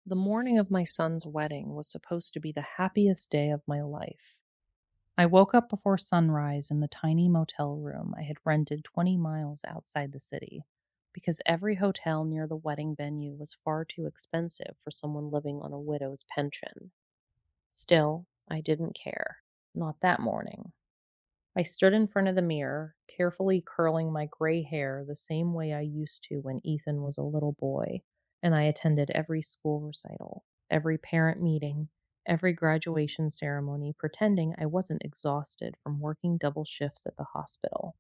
The morning of my son's wedding was supposed to be the happiest day of my life. I woke up before sunrise in the tiny motel room I had rented 20 miles outside the city because every hotel near the wedding venue was far too expensive for someone living on a widow's pension. Still, I didn't care. Not that morning. I stood in front of the mirror, carefully curling my gray hair the same way I used to when Ethan was a little boy, and I attended every school recital, every parent meeting, every graduation ceremony, pretending I wasn't exhausted from working double shifts at the hospital.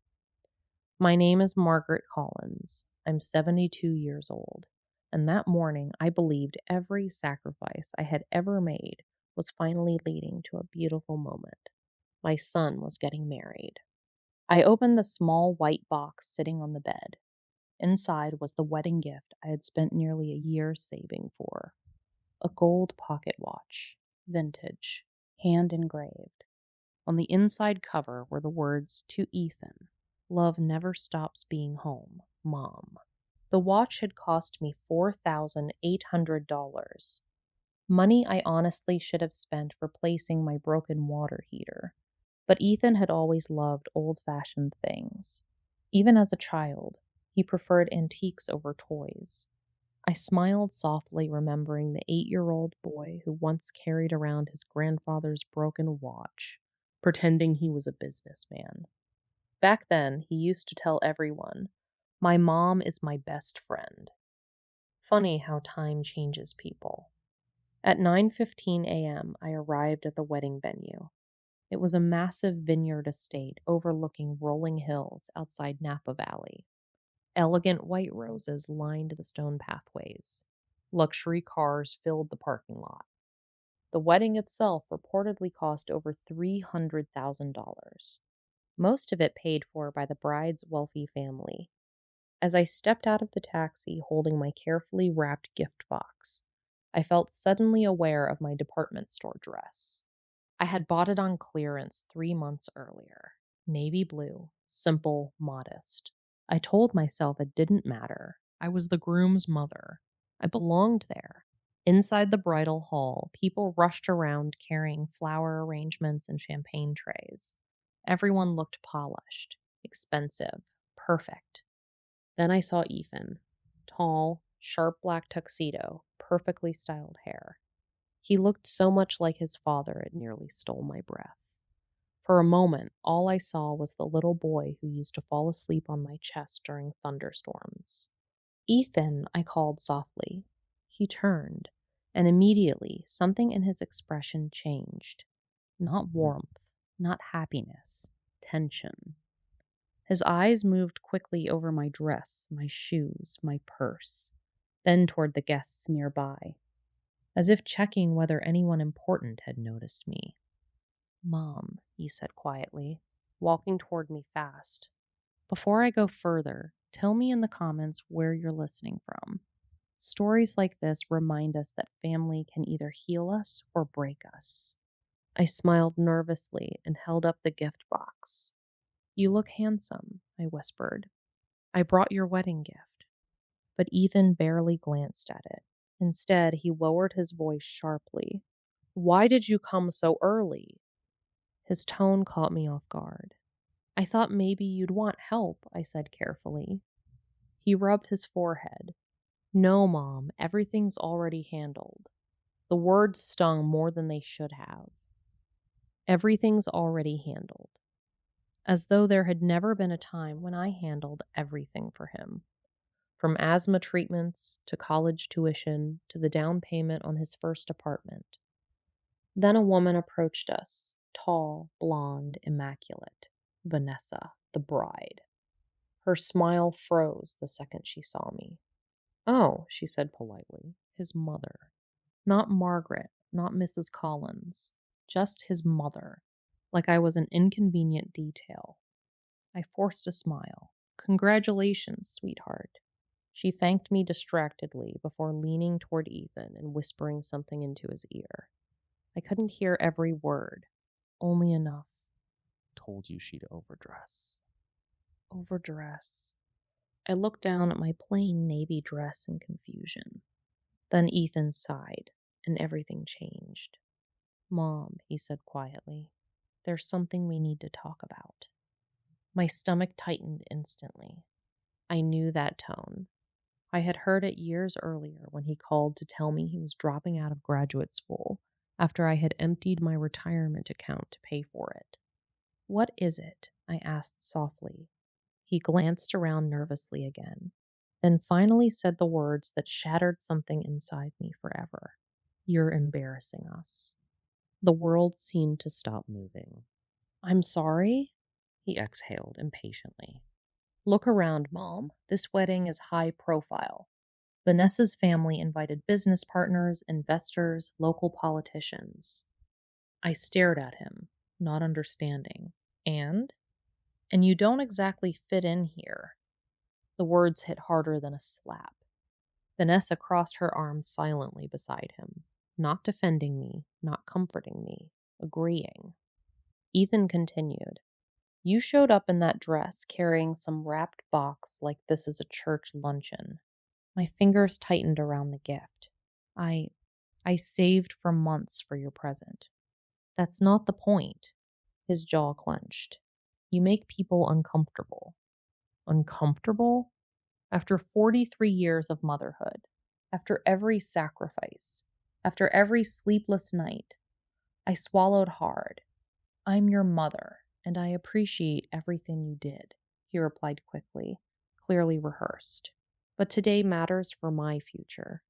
My name is Margaret Collins. I'm 72 years old, and that morning I believed every sacrifice I had ever made was finally leading to a beautiful moment. My son was getting married. I opened the small white box sitting on the bed. Inside was the wedding gift I had spent nearly a year saving for, a gold pocket watch, vintage, hand engraved. On the inside cover were the words, "To Ethan, love never stops being home, Mom." The watch had cost me $4,800, money I honestly should have spent replacing my broken water heater. But Ethan had always loved old fashioned things. Even as a child, he preferred antiques over toys. I smiled softly, remembering the 8-year-old boy who once carried around his grandfather's broken watch, pretending he was a businessman. Back then, he used to tell everyone, "My mom is my best friend." Funny how time changes people. At 9:15 a.m., I arrived at the wedding venue. It was a massive vineyard estate overlooking rolling hills outside Napa Valley. Elegant white roses lined the stone pathways. Luxury cars filled the parking lot. The wedding itself reportedly cost over $300,000, most of it paid for by the bride's wealthy family. As I stepped out of the taxi holding my carefully wrapped gift box, I felt suddenly aware of my department store dress. I had bought it on clearance 3 months earlier. Navy blue, simple, modest. I told myself it didn't matter. I was the groom's mother. I belonged there. Inside the bridal hall, people rushed around carrying flower arrangements and champagne trays. Everyone looked polished, expensive, perfect. Then I saw Ethan. Tall, sharp black tuxedo, perfectly styled hair. He looked so much like his father it nearly stole my breath. For a moment, all I saw was the little boy who used to fall asleep on my chest during thunderstorms. "Ethan," I called softly. He turned, and immediately something in his expression changed. Not warmth, not happiness, tension. His eyes moved quickly over my dress, my shoes, my purse, then toward the guests nearby, as if checking whether anyone important had noticed me. "Mom," he said quietly, walking toward me fast. "Before I go further, tell me in the comments where you're listening from. Stories like this remind us that family can either heal us or break us." I smiled nervously and held up the gift box. "You look handsome," I whispered. "I brought your wedding gift." But Ethan barely glanced at it. Instead, he lowered his voice sharply. "Why did you come so early?" His tone caught me off guard. "I thought maybe you'd want help," I said carefully. He rubbed his forehead. "No, Mom, everything's already handled." The words stung more than they should have. Everything's already handled. As though there had never been a time when I handled everything for him. From asthma treatments to college tuition to the down payment on his first apartment. Then a woman approached us, tall, blonde, immaculate. Vanessa, the bride. Her smile froze the second she saw me. "Oh," she said politely, "his mother. Not Margaret, not Mrs. Collins. Just his mother. Like I was an inconvenient detail." I forced a smile. "Congratulations, sweetheart." She thanked me distractedly before leaning toward Ethan and whispering something into his ear. I couldn't hear every word, only enough. "Told you she'd overdress." Overdress. I looked down at my plain navy dress in confusion. Then Ethan sighed, and everything changed. Mom, he said quietly, there's something we need to talk about. My stomach tightened instantly. I knew that tone. I had heard it years earlier when he called to tell me he was dropping out of graduate school after I had emptied my retirement account to pay for it. What is it? I asked softly. He glanced around nervously again, then finally said the words that shattered something inside me forever. You're embarrassing us. The world seemed to stop moving. I'm sorry? He exhaled impatiently. Look around, Mom. This wedding is high profile. Vanessa's family invited business partners, investors, local politicians. I stared at him, not understanding. And? And you don't exactly fit in here. The words hit harder than a slap. Vanessa crossed her arms silently beside him, not defending me, not comforting me, agreeing. Ethan continued. You showed up in that dress carrying some wrapped box like this is a church luncheon. My fingers tightened around the gift. I I saved for months for your present. That's not the point. His jaw clenched. You make people uncomfortable. Uncomfortable? After 43 years of motherhood, after every sacrifice, after every sleepless night, I swallowed hard. I'm your mother, and I appreciate everything you did, he replied quickly, clearly rehearsed. But today matters for my future.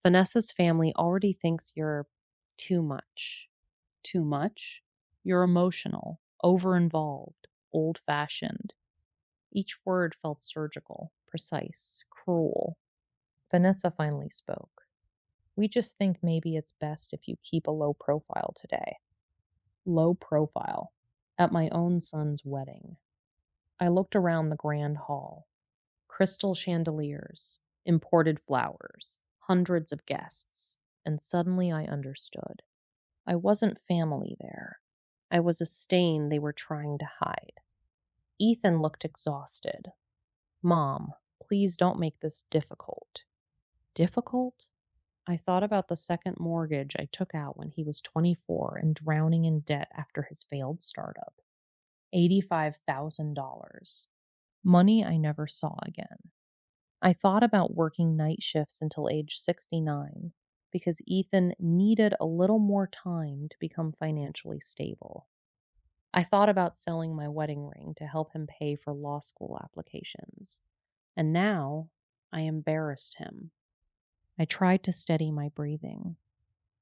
Vanessa's family already thinks you're too much. Too much? You're emotional, over-involved, old-fashioned. Each word felt surgical, precise, cruel. Vanessa finally spoke. We just think maybe it's best if you keep a low profile today. Low profile. At my own son's wedding. I looked around the grand hall. Crystal chandeliers, imported flowers, hundreds of guests, and suddenly I understood. I wasn't family there. I was a stain they were trying to hide. Ethan looked exhausted. Mom, please don't make this difficult. Difficult? I thought about the second mortgage I took out when he was 24 and drowning in debt after his failed startup. $85,000. Money I never saw again. I thought about working night shifts until age 69 because Ethan needed a little more time to become financially stable. I thought about selling my wedding ring to help him pay for law school applications. And now I embarrassed him. I tried to steady my breathing.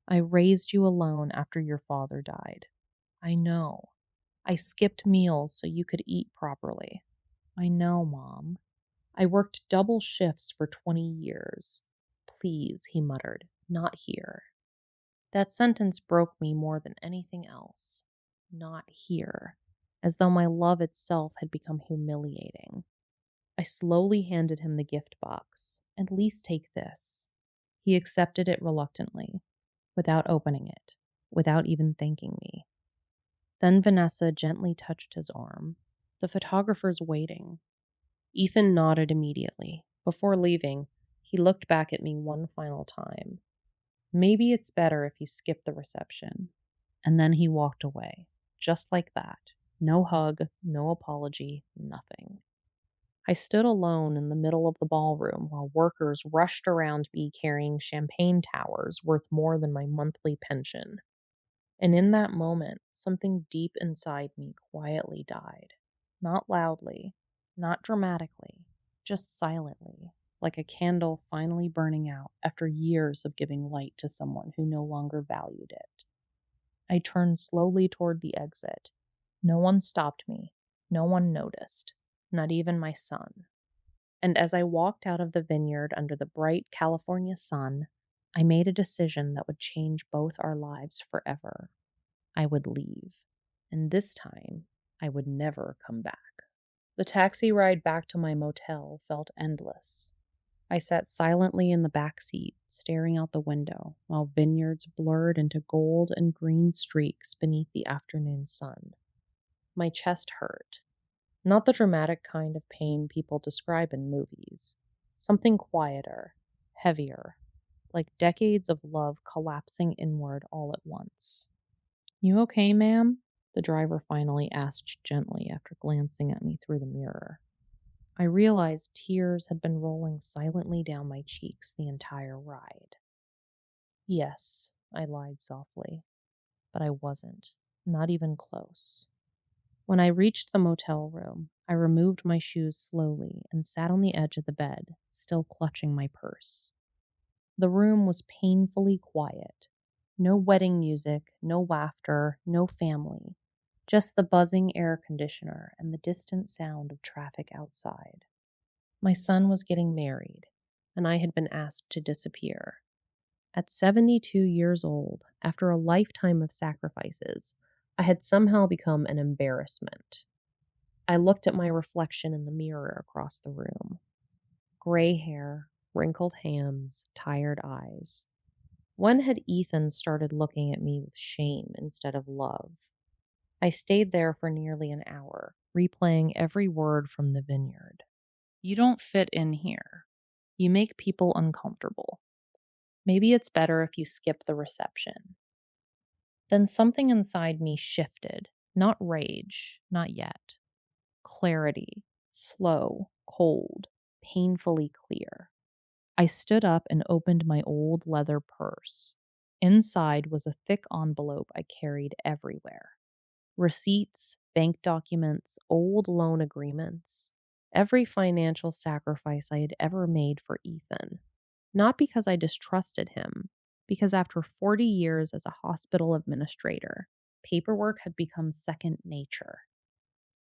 I raised you alone after your father died. I know. I skipped meals so you could eat properly. I know, Mom. I worked double shifts for 20 years. Please, he muttered, not here. That sentence broke me more than anything else. Not here. As though my love itself had become humiliating. I slowly handed him the gift box. At least take this. He accepted it reluctantly, without opening it, without even thanking me. Then Vanessa gently touched his arm. The photographer's waiting. Ethan nodded immediately. Before leaving, he looked back at me one final time. Maybe it's better if you skip the reception. And then he walked away, just like that. No hug, no apology, nothing. I stood alone in the middle of the ballroom while workers rushed around me carrying champagne towers worth more than my monthly pension. And in that moment, something deep inside me quietly died. Not loudly, not dramatically, just silently, like a candle finally burning out after years of giving light to someone who no longer valued it. I turned slowly toward the exit. No one stopped me. No one noticed. Not even my son. And as I walked out of the vineyard under the bright California sun, I made a decision that would change both our lives forever. I would leave. And this time, I would never come back. The taxi ride back to my motel felt endless. I sat silently in the back seat, staring out the window, while vineyards blurred into gold and green streaks beneath the afternoon sun. My chest hurt. Not the dramatic kind of pain people describe in movies. Something quieter, heavier, like decades of love collapsing inward all at once. "You okay, ma'am?" the driver finally asked gently after glancing at me through the mirror. I realized tears had been rolling silently down my cheeks the entire ride. "Yes," I lied softly, but I wasn't, not even close. When I reached the motel room, I removed my shoes slowly and sat on the edge of the bed, still clutching my purse. The room was painfully quiet. No wedding music, no laughter, no family. Just the buzzing air conditioner and the distant sound of traffic outside. My son was getting married, and I had been asked to disappear. At 72 years old, after a lifetime of sacrifices, I had somehow become an embarrassment. I looked at my reflection in the mirror across the room. Gray hair, wrinkled hands, tired eyes. When had Ethan started looking at me with shame instead of love? I stayed there for nearly an hour, replaying every word from the vineyard. "You don't fit in here. You make people uncomfortable. Maybe it's better if you skip the reception." Then something inside me shifted. Not rage, not yet. Clarity, slow, cold, painfully clear. I stood up and opened my old leather purse. Inside was a thick envelope I carried everywhere. Receipts, bank documents, old loan agreements, every financial sacrifice I had ever made for Ethan. Not because I distrusted him, because after 40 years as a hospital administrator, paperwork had become second nature.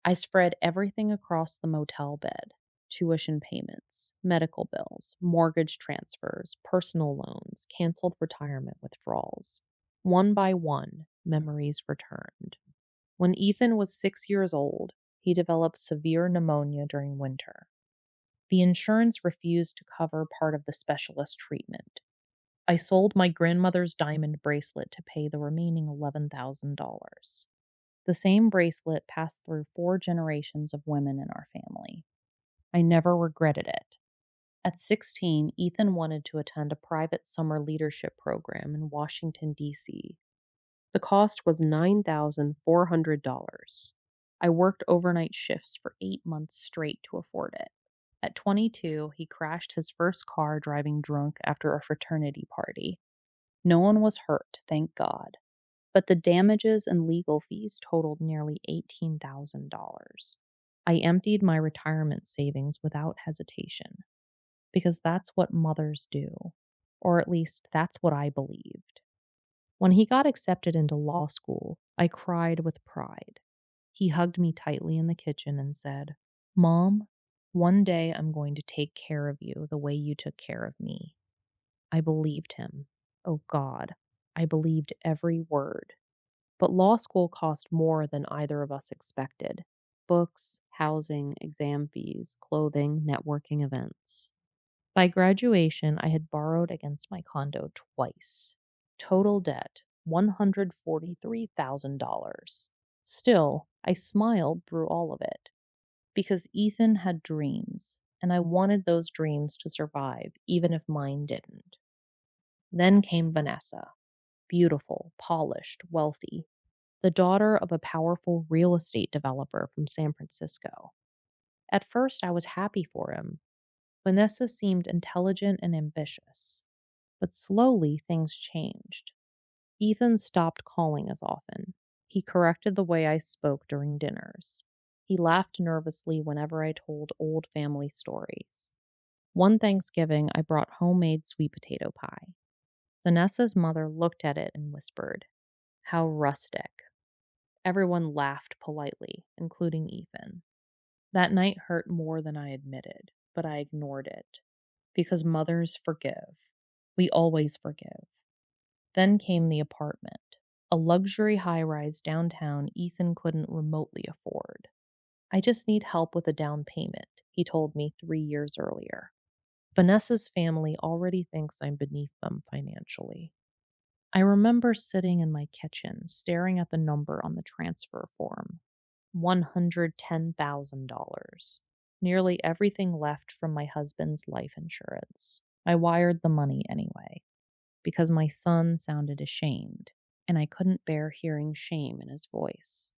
I spread everything across the motel bed: tuition payments, medical bills, mortgage transfers, personal loans, canceled retirement withdrawals. One by one, memories returned. When Ethan was 6 years old, he developed severe pneumonia during winter. The insurance refused to cover part of the specialist treatment. I sold my grandmother's diamond bracelet to pay the remaining $11,000. The same bracelet passed through 4 generations of women in our family. I never regretted it. At 16, Ethan wanted to attend a private summer leadership program in Washington, D.C. The cost was $9,400. I worked overnight shifts for 8 months straight to afford it. At 22, he crashed his first car driving drunk after a fraternity party. No one was hurt, thank God, but the damages and legal fees totaled nearly $18,000. I emptied my retirement savings without hesitation, because that's what mothers do, or at least that's what I believed. When he got accepted into law school, I cried with pride. He hugged me tightly in the kitchen and said, "Mom, one day I'm going to take care of you the way you took care of me." I believed him. Oh God, I believed every word. But law school cost more than either of us expected: books, housing, exam fees, clothing, networking events. By graduation, I had borrowed against my condo twice. Total debt $143,000. Still, I smiled through all of it because Ethan had dreams, and I wanted those dreams to survive even if mine didn't. Then came Vanessa, beautiful, polished, wealthy, the daughter of a powerful real estate developer from San Francisco. At first, I was happy for him. Vanessa seemed intelligent and ambitious. But slowly, things changed. Ethan stopped calling as often. He corrected the way I spoke during dinners. He laughed nervously whenever I told old family stories. One Thanksgiving, I brought homemade sweet potato pie. Vanessa's mother looked at it and whispered, "How rustic." Everyone laughed politely, including Ethan. That night hurt more than I admitted, but I ignored it. Because mothers forgive. We always forgive. Then came the apartment, a luxury high rise downtown Ethan couldn't remotely afford. "I just need help with a down payment," he told me 3 years earlier. Vanessa's family already thinks I'm beneath them financially. I remember sitting in my kitchen, staring at the number on the transfer form: $110,000. Nearly everything left from my husband's life insurance. I wired the money anyway. because my son sounded ashamed, and I couldn't bear hearing shame in his voice.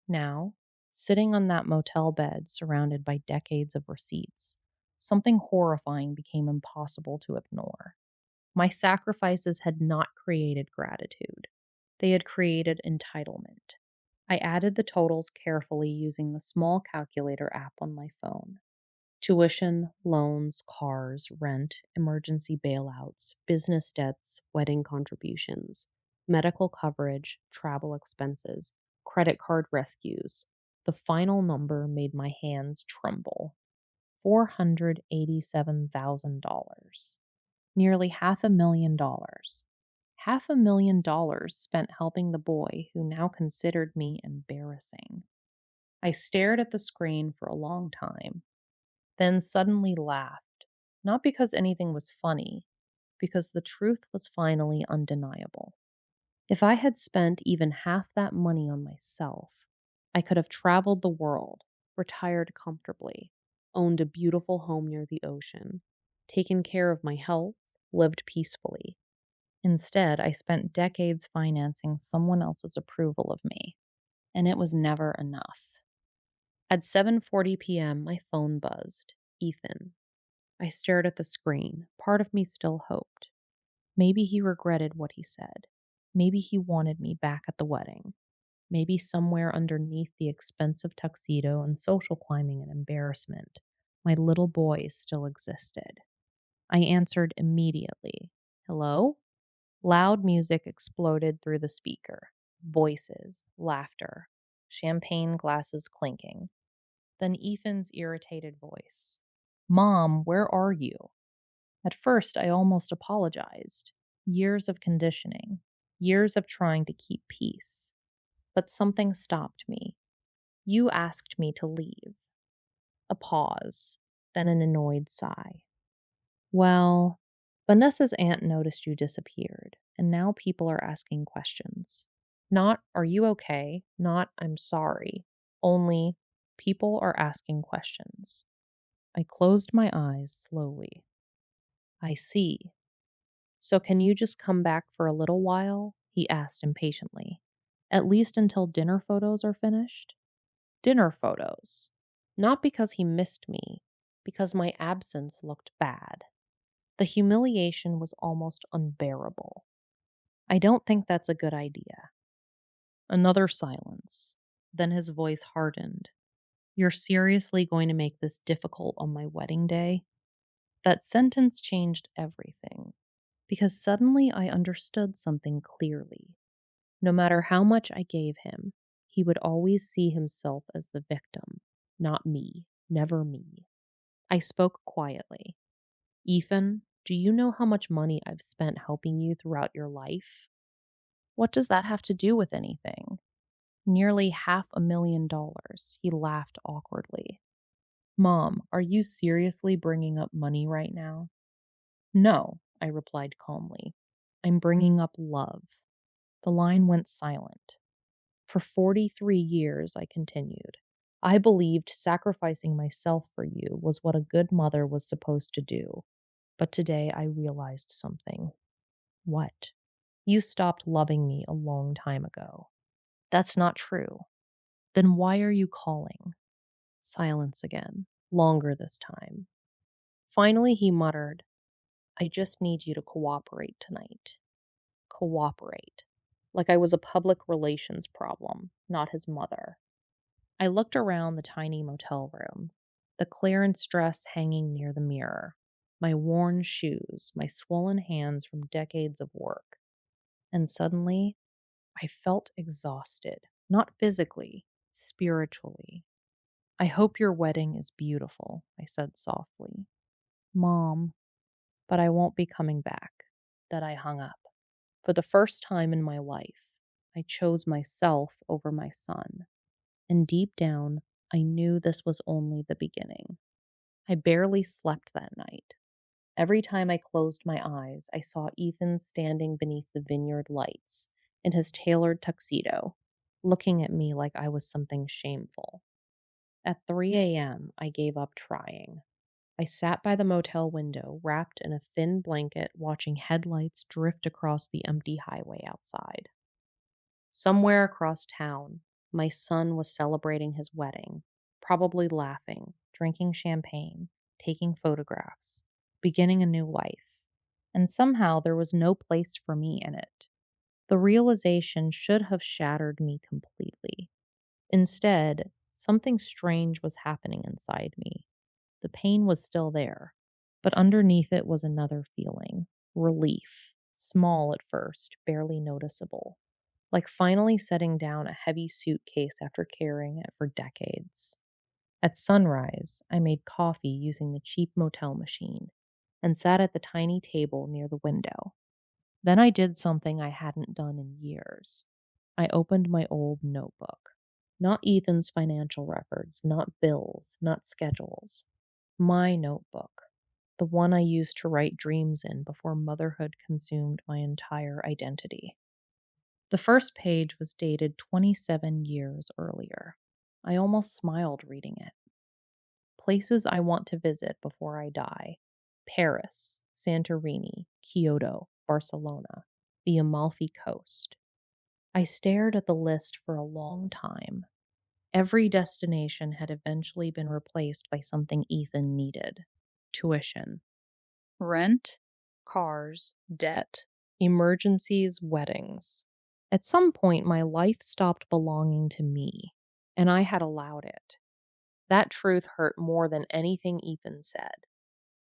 Now, sitting on that motel bed surrounded by decades of receipts, something horrifying became impossible to ignore. My sacrifices had not created gratitude, they had created entitlement. I added the totals carefully using the small calculator app on my phone. Tuition, loans, cars, rent, emergency bailouts, business debts, wedding contributions, medical coverage, travel expenses, credit card rescues. The final number made my hands tremble. $487,000. Nearly $500,000. $500,000 spent helping the boy who now considered me embarrassing. I stared at the screen for a long time, then suddenly laughed, not because anything was funny, because the truth was finally undeniable. If I had spent even half that money on myself, I could have traveled the world, retired comfortably, owned a beautiful home near the ocean, taken care of my health, lived peacefully. Instead, I spent decades financing someone else's approval of me, and it was never enough. At 7:40 p.m., my phone buzzed. Ethan. I stared at the screen. Part of me still hoped. Maybe he regretted what he said. Maybe he wanted me back at the wedding. Maybe somewhere underneath the expensive tuxedo and social climbing and embarrassment, my little boy still existed. I answered immediately. Hello? Loud music exploded through the speaker. Voices, laughter, champagne glasses clinking. Then Ethan's irritated voice. Mom, where are you? At first, I almost apologized. Years of conditioning, years of trying to keep peace. But something stopped me. You asked me to leave. A pause, then an annoyed sigh. Well, Vanessa's aunt noticed you disappeared, and now people are asking questions. Not, are you okay? Not, I'm sorry. Only, people are asking questions. I closed my eyes slowly. I see. So can you just come back for a little while? He asked impatiently. At least until dinner photos are finished? Dinner photos. Not because he missed me, because my absence looked bad. The humiliation was almost unbearable. I don't think that's a good idea. Another silence. Then his voice hardened. You're seriously going to make this difficult on my wedding day? That sentence changed everything, because suddenly I understood something clearly. No matter how much I gave him, he would always see himself as the victim, not me, never me. I spoke quietly. Ethan, do you know how much money I've spent helping you throughout your life? What does that have to do with anything? Nearly $500,000. He laughed awkwardly. Mom, are you seriously bringing up money right now? No, I replied calmly. I'm bringing up love. The line went silent. For 43 years, I continued, I believed sacrificing myself for you was what a good mother was supposed to do. But today I realized something. What? You stopped loving me a long time ago. That's not true. Then why are you calling? Silence again, longer this time. Finally, he muttered, I just need you to cooperate tonight. Cooperate. Like I was a public relations problem, not his mother. I looked around the tiny motel room, the clearance dress hanging near the mirror, my worn shoes, my swollen hands from decades of work. And suddenly, I felt exhausted, not physically, spiritually. I hope your wedding is beautiful, I said softly. Mom, but I won't be coming back. That I hung up. For the first time in my life, I chose myself over my son. And deep down, I knew this was only the beginning. I barely slept that night. Every time I closed my eyes, I saw Ethan standing beneath the vineyard lights in his tailored tuxedo, looking at me like I was something shameful. At 3 a.m., I gave up trying. I sat by the motel window, wrapped in a thin blanket, watching headlights drift across the empty highway outside. Somewhere across town, my son was celebrating his wedding, probably laughing, drinking champagne, taking photographs, beginning a new life. And somehow there was no place for me in it. The realization should have shattered me completely. Instead, something strange was happening inside me. The pain was still there, but underneath it was another feeling relief, small at first, barely noticeable, like finally setting down a heavy suitcase after carrying it for decades. At sunrise, I made coffee using the cheap motel machine and sat at the tiny table near the window. Then I did something I hadn't done in years. I opened my old notebook. Not Ethan's financial records, not bills, not schedules. My notebook. The one I used to write dreams in before motherhood consumed my entire identity. The first page was dated 27 years earlier. I almost smiled reading it. Places I want to visit before I die: Paris, Santorini, Kyoto, Barcelona, the Amalfi Coast. I stared at the list for a long time. Every destination had eventually been replaced by something Ethan needed: tuition, rent, cars, debt, emergencies, weddings. At some point, my life stopped belonging to me, and I had allowed it. That truth hurt more than anything Ethan said.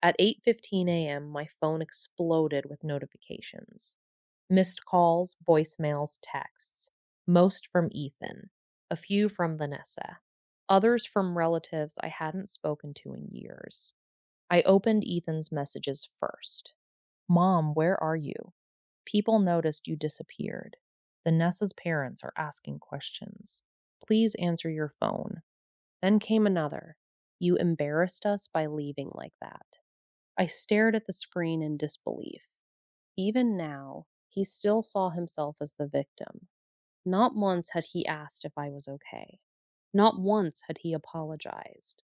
At 8:15 a.m., my phone exploded with notifications. Missed calls, voicemails, texts, most from Ethan, a few from Vanessa, others from relatives I hadn't spoken to in years. I opened Ethan's messages first. Mom, where are you? People noticed you disappeared. Vanessa's parents are asking questions. Please answer your phone. Then came another. You embarrassed us by leaving like that. I stared at the screen in disbelief. Even now, he still saw himself as the victim. Not once had he asked if I was okay. Not once had he apologized.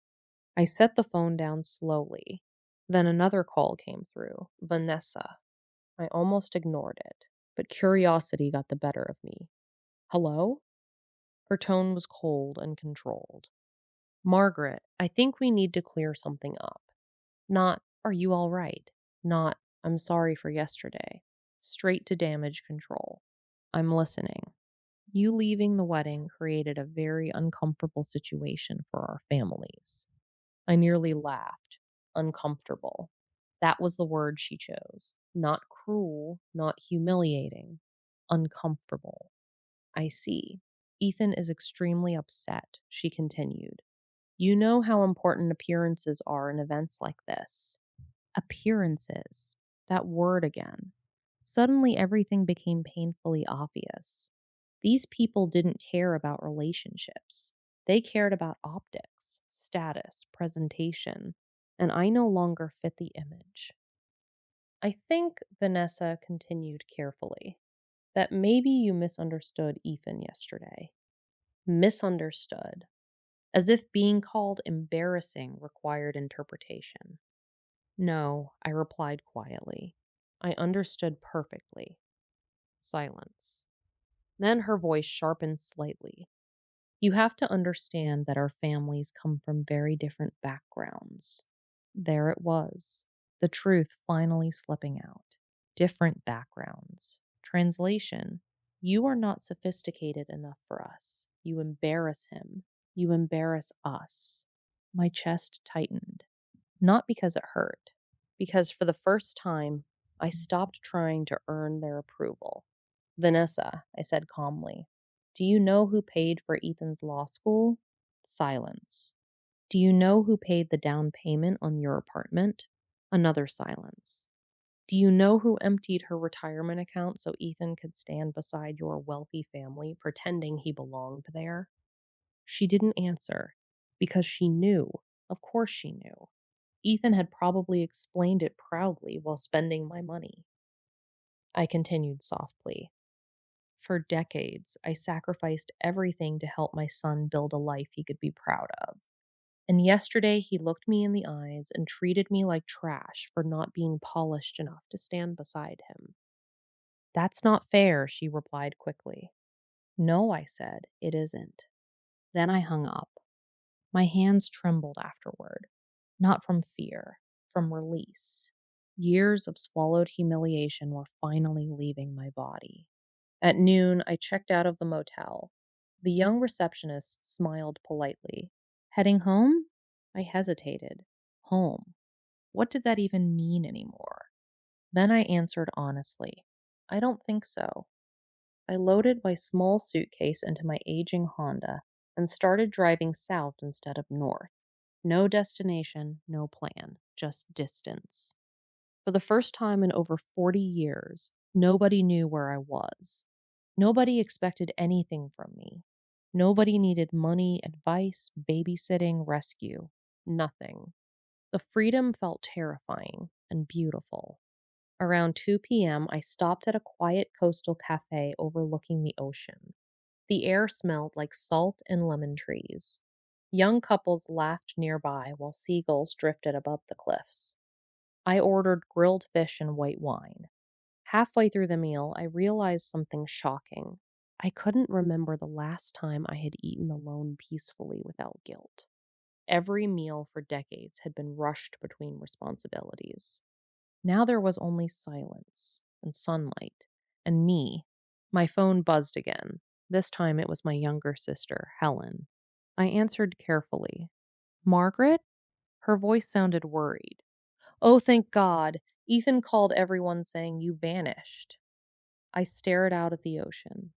I set the phone down slowly. Then another call came through. Vanessa. I almost ignored it, but curiosity got the better of me. Hello? Her tone was cold and controlled. Margaret, I think we need to clear something up. Not, are you all right? Not, I'm sorry for yesterday. Straight to damage control. I'm listening. You leaving the wedding created a very uncomfortable situation for our families. I nearly laughed. Uncomfortable. That was the word she chose. Not cruel, not humiliating. Uncomfortable. I see. Ethan is extremely upset, she continued. You know how important appearances are in events like this. Appearances. That word again. Suddenly everything became painfully obvious. These people didn't care about relationships. They cared about optics, status, presentation, and I no longer fit the image. I think, Vanessa continued carefully, that maybe you misunderstood Ethan yesterday. Misunderstood. As if being called embarrassing required interpretation. No, I replied quietly. I understood perfectly. Silence. Then her voice sharpened slightly. You have to understand that our families come from very different backgrounds. There it was, the truth finally slipping out. Different backgrounds. Translation: you are not sophisticated enough for us. You embarrass him. You embarrass us. My chest tightened. Not because it hurt, because for the first time, I stopped trying to earn their approval. Vanessa, I said calmly, do you know who paid for Ethan's law school? Silence. Do you know who paid the down payment on your apartment? Another silence. Do you know who emptied her retirement account so Ethan could stand beside your wealthy family pretending he belonged there? She didn't answer because she knew. Of course she knew. Ethan had probably explained it proudly while spending my money. I continued softly. For decades, I sacrificed everything to help my son build a life he could be proud of. And yesterday he looked me in the eyes and treated me like trash for not being polished enough to stand beside him. That's not fair, she replied quickly. No, I said, it isn't. Then I hung up. My hands trembled afterward, not from fear, from release. Years of swallowed humiliation were finally leaving my body. At noon, I checked out of the motel. The young receptionist smiled politely. Heading home? I hesitated. Home. What did that even mean anymore? Then I answered honestly, I don't think so. I loaded my small suitcase into my aging Honda and started driving south instead of north. No destination, no plan, just distance. For the first time in over 40 years, nobody knew where I was. Nobody expected anything from me. Nobody needed money, advice, babysitting, rescue. Nothing. The freedom felt terrifying and beautiful. Around 2 p.m., I stopped at a quiet coastal cafe overlooking the ocean. The air smelled like salt and lemon trees. Young couples laughed nearby while seagulls drifted above the cliffs. I ordered grilled fish and white wine. Halfway through the meal, I realized something shocking. I couldn't remember the last time I had eaten alone peacefully without guilt. Every meal for decades had been rushed between responsibilities. Now there was only silence and sunlight and me. My phone buzzed again. This time it was my younger sister, Helen. I answered carefully. Margaret? Her voice sounded worried. Oh, thank God. Ethan called everyone saying you vanished. I stared out at the ocean.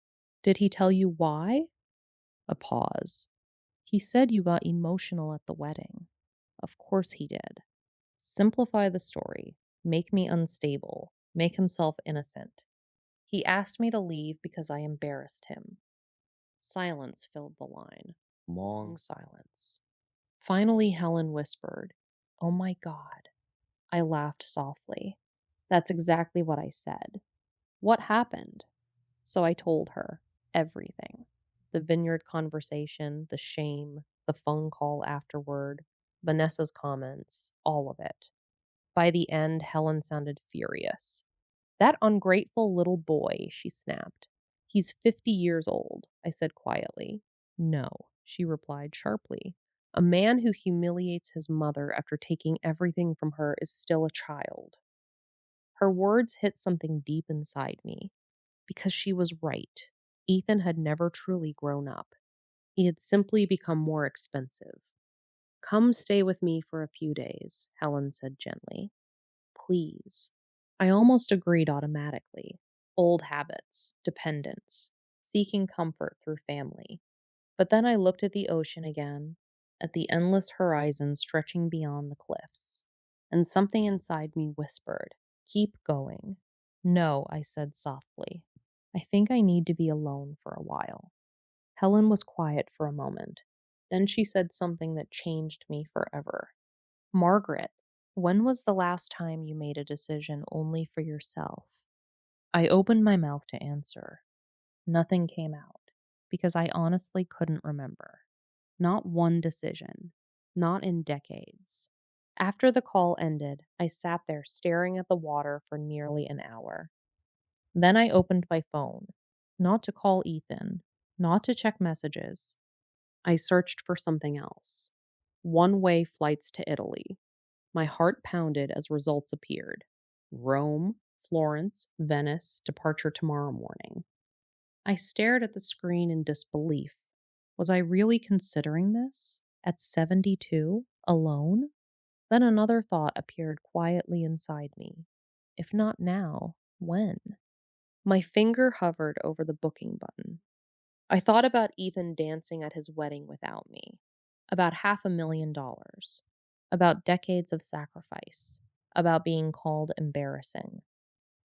Did he tell you why? A pause. He said you got emotional at the wedding. Of course he did. Simplify the story. Make me unstable. Make himself innocent. He asked me to leave because I embarrassed him. Silence filled the line. Long silence. Finally, Helen whispered, Oh my God. I laughed softly. That's exactly what I said. What happened? So I told her everything. The vineyard conversation, the shame, the phone call afterward, Vanessa's comments, all of it. By the end, Helen sounded furious. That ungrateful little boy, she snapped. He's 50 years old, I said quietly. No, she replied sharply. A man who humiliates his mother after taking everything from her is still a child. Her words hit something deep inside me. Because she was right. Ethan had never truly grown up. He had simply become more expensive. Come stay with me for a few days, Helen said gently. Please. I almost agreed automatically. Old habits, dependence, seeking comfort through family. But then I looked at the ocean again, at the endless horizon stretching beyond the cliffs, and something inside me whispered, Keep going. No, I said softly. I think I need to be alone for a while. Helen was quiet for a moment. Then she said something that changed me forever. Margaret, when was the last time you made a decision only for yourself? I opened my mouth to answer. Nothing came out, because I honestly couldn't remember. Not one decision. Not in decades. After the call ended, I sat there staring at the water for nearly an hour. Then I opened my phone. Not to call Ethan. Not to check messages. I searched for something else. One-way flights to Italy. My heart pounded as results appeared. Rome, Florence, Venice, departure tomorrow morning. I stared at the screen in disbelief. Was I really considering this? At 72? Alone? Then another thought appeared quietly inside me. If not now, when? My finger hovered over the booking button. I thought about Ethan dancing at his wedding without me, about $500,000, about decades of sacrifice, about being called embarrassing.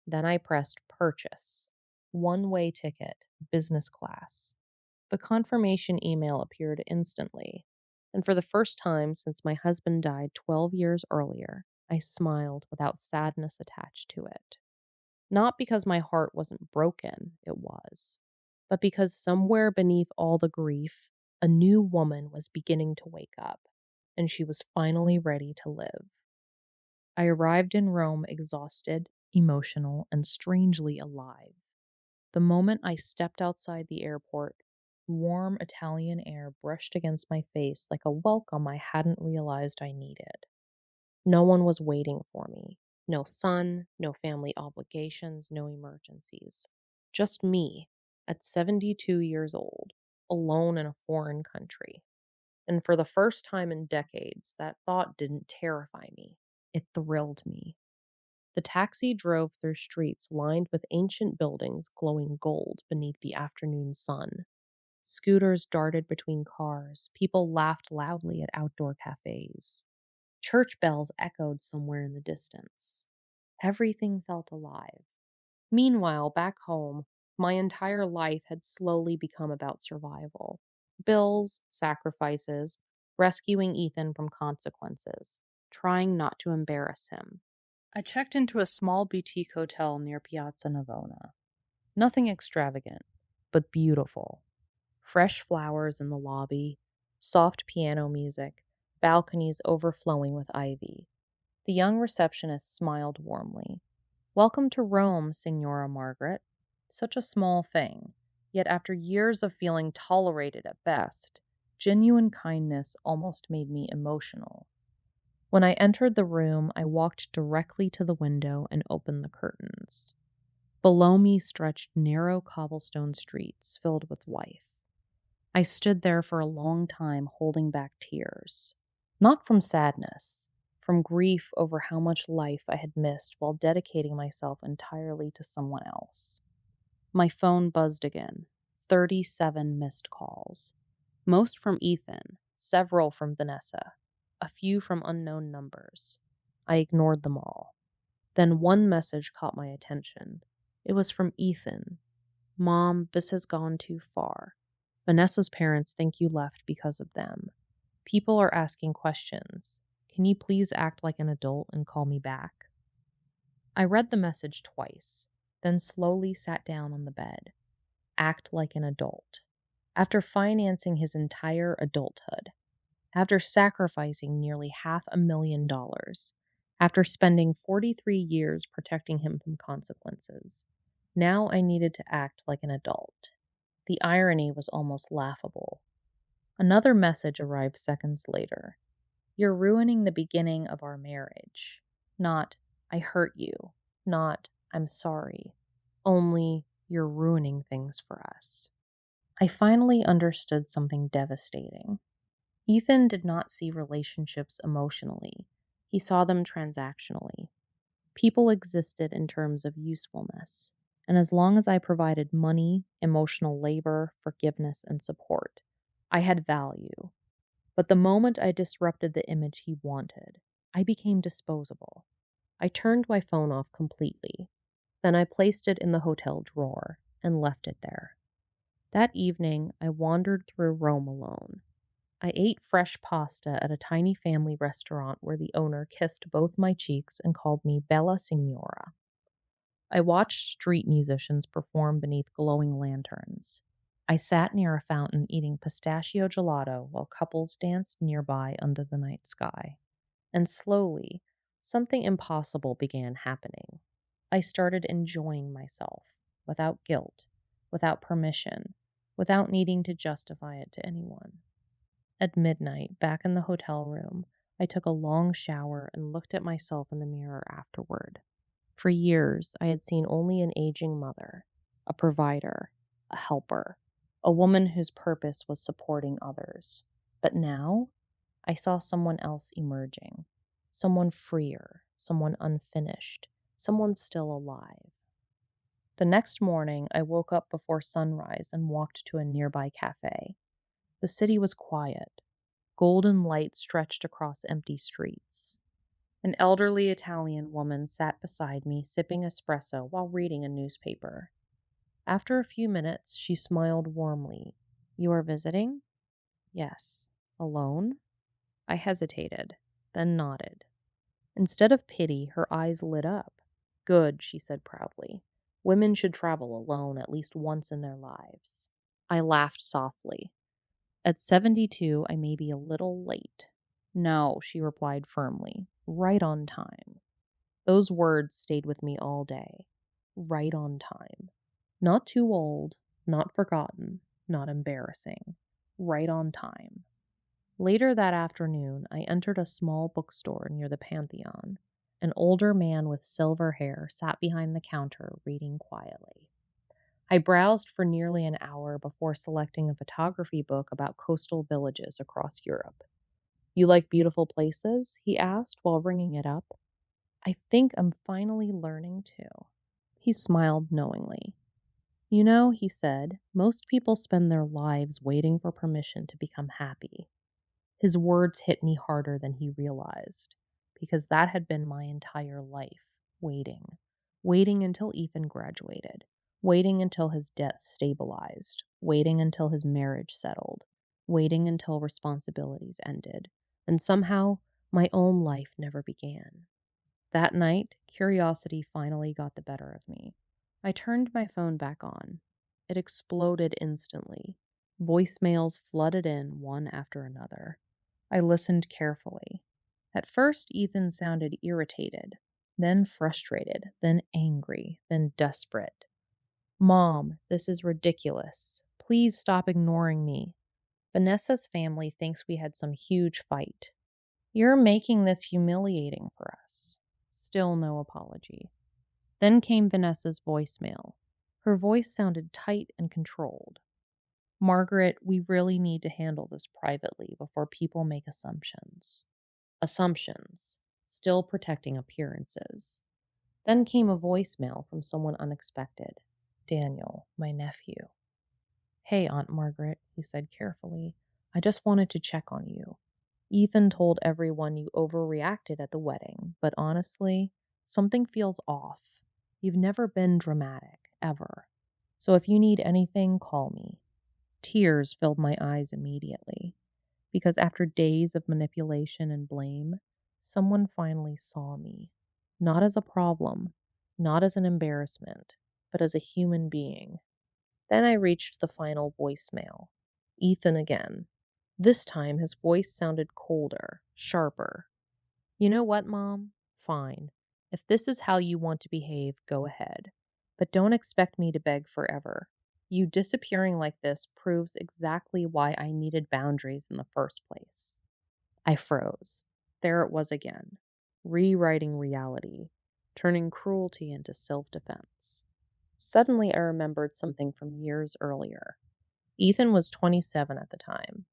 Then I pressed purchase, one-way ticket, business class. The confirmation email appeared instantly, and for the first time since my husband died 12 years earlier, I smiled without sadness attached to it. Not because my heart wasn't broken, it was, but because somewhere beneath all the grief, a new woman was beginning to wake up. and she was finally ready to live. I arrived in Rome exhausted, emotional, and strangely alive. The moment I stepped outside the airport, warm Italian air brushed against my face like a welcome I hadn't realized I needed. No one was waiting for me. No son, no family obligations, no emergencies. Just me, at 72 years old, alone in a foreign country. And for the first time in decades, that thought didn't terrify me. It thrilled me. The taxi drove through streets lined with ancient buildings glowing gold beneath the afternoon sun. Scooters darted between cars. People laughed loudly at outdoor cafes. Church bells echoed somewhere in the distance. Everything felt alive. Meanwhile, back home, my entire life had slowly become about survival. Bills, sacrifices, rescuing Ethan from consequences, trying not to embarrass him. I checked into a small boutique hotel near Piazza Navona. Nothing extravagant, but beautiful. Fresh flowers in the lobby, soft piano music, balconies overflowing with ivy. The young receptionist smiled warmly. "Welcome to Rome, Signora Margaret." Such a small thing, yet after years of feeling tolerated at best, genuine kindness almost made me emotional. When I entered the room, I walked directly to the window and opened the curtains. Below me stretched narrow cobblestone streets filled with life. I stood there for a long time holding back tears. Not from sadness, from grief over how much life I had missed while dedicating myself entirely to someone else. My phone buzzed again. 37 missed calls. Most from Ethan, several from Vanessa, a few from unknown numbers. I ignored them all. Then one message caught my attention. It was from Ethan. "Mom, this has gone too far. Vanessa's parents think you left because of them. People are asking questions. Can you please act like an adult and call me back?" I read the message twice, then slowly sat down on the bed. Act like an adult. After financing his entire adulthood, after sacrificing nearly $500,000, after spending 43 years protecting him from consequences, now I needed to act like an adult. The irony was almost laughable. Another message arrived seconds later. "You're ruining the beginning of our marriage." Not, "I hurt you." Not, "I'm sorry." Only, "You're ruining things for us." I finally understood something devastating. Ethan did not see relationships emotionally. He saw them transactionally. People existed in terms of usefulness. And as long as I provided money, emotional labor, forgiveness, and support, I had value. But the moment I disrupted the image he wanted, I became disposable. I turned my phone off completely. Then I placed it in the hotel drawer and left it there. That evening, I wandered through Rome alone. I ate fresh pasta at a tiny family restaurant where the owner kissed both my cheeks and called me Bella Signora. I watched street musicians perform beneath glowing lanterns. I sat near a fountain eating pistachio gelato while couples danced nearby under the night sky. And slowly, something impossible began happening. I started enjoying myself, without guilt, without permission, without needing to justify it to anyone. At midnight, back in the hotel room, I took a long shower and looked at myself in the mirror afterward. For years, I had seen only an aging mother, a provider, a helper, a woman whose purpose was supporting others. But now, I saw someone else emerging, someone freer, someone unfinished, someone still alive. The next morning, I woke up before sunrise and walked to a nearby cafe. The city was quiet. Golden light stretched across empty streets. An elderly Italian woman sat beside me, sipping espresso while reading a newspaper. After a few minutes, she smiled warmly. "You are visiting?" "Yes." "Alone?" I hesitated, then nodded. Instead of pity, her eyes lit up. "Good," she said proudly. "Women should travel alone at least once in their lives." I laughed softly. At 72, I may be a little late. No, she replied firmly. Right on time. Those words stayed with me all day. Right on time. Not too old, not forgotten, not embarrassing. Right on time. Later that afternoon, I entered a small bookstore near the Pantheon. An older man with silver hair sat behind the counter reading quietly. I browsed for nearly an hour before selecting a photography book about coastal villages across Europe. You like beautiful places? He asked while ringing it up. I think I'm finally learning to. He smiled knowingly. You know, he said, most people spend their lives waiting for permission to become happy. His words hit me harder than he realized, because that had been my entire life, waiting. Waiting until Ethan graduated, waiting until his debt stabilized, waiting until his marriage settled, waiting until responsibilities ended, and somehow my own life never began. That night, curiosity finally got the better of me. I turned my phone back on. It exploded instantly. Voicemails flooded in one after another. I listened carefully. At first, Ethan sounded irritated, then frustrated, then angry, then desperate. Mom, this is ridiculous. Please stop ignoring me. Vanessa's family thinks we had some huge fight. You're making this humiliating for us. Still no apology. Then came Vanessa's voicemail. Her voice sounded tight and controlled. Margaret, we really need to handle this privately before people make assumptions. Assumptions. Still protecting appearances. Then came a voicemail from someone unexpected. Daniel, my nephew. Hey, Aunt Margaret, he said carefully. I just wanted to check on you. Ethan told everyone you overreacted at the wedding, but honestly, something feels off. You've never been dramatic, ever. So if you need anything, call me. Tears filled my eyes immediately, because after days of manipulation and blame, someone finally saw me. Not as a problem, not as an embarrassment, but as a human being. Then I reached the final voicemail. Ethan again. This time his voice sounded colder, sharper. You know what, Mom? Fine. If this is how you want to behave, go ahead. But don't expect me to beg forever. You disappearing like this proves exactly why I needed boundaries in the first place. I froze. There it was again. Rewriting reality, turning cruelty into self defense. Suddenly, I remembered something from years earlier. Ethan was 27 at the time.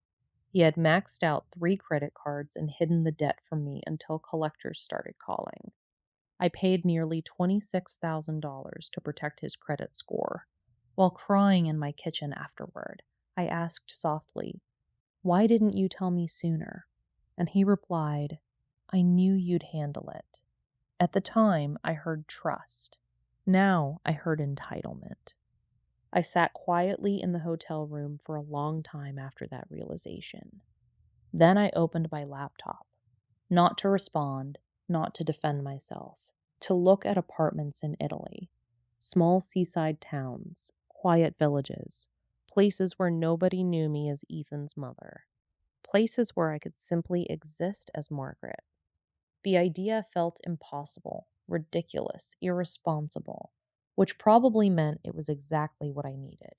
He had maxed out 3 credit cards and hidden the debt from me until collectors started calling. I paid nearly $26,000 to protect his credit score. While crying in my kitchen afterward, I asked softly, why didn't you tell me sooner? And he replied, I knew you'd handle it. At the time, I heard trust. Now I heard entitlement. I sat quietly in the hotel room for a long time after that realization. Then I opened my laptop, not to respond, not to defend myself, to look at apartments in Italy, small seaside towns, quiet villages, places where nobody knew me as Ethan's mother, places where I could simply exist as Margaret. The idea felt impossible, ridiculous, irresponsible, which probably meant it was exactly what I needed.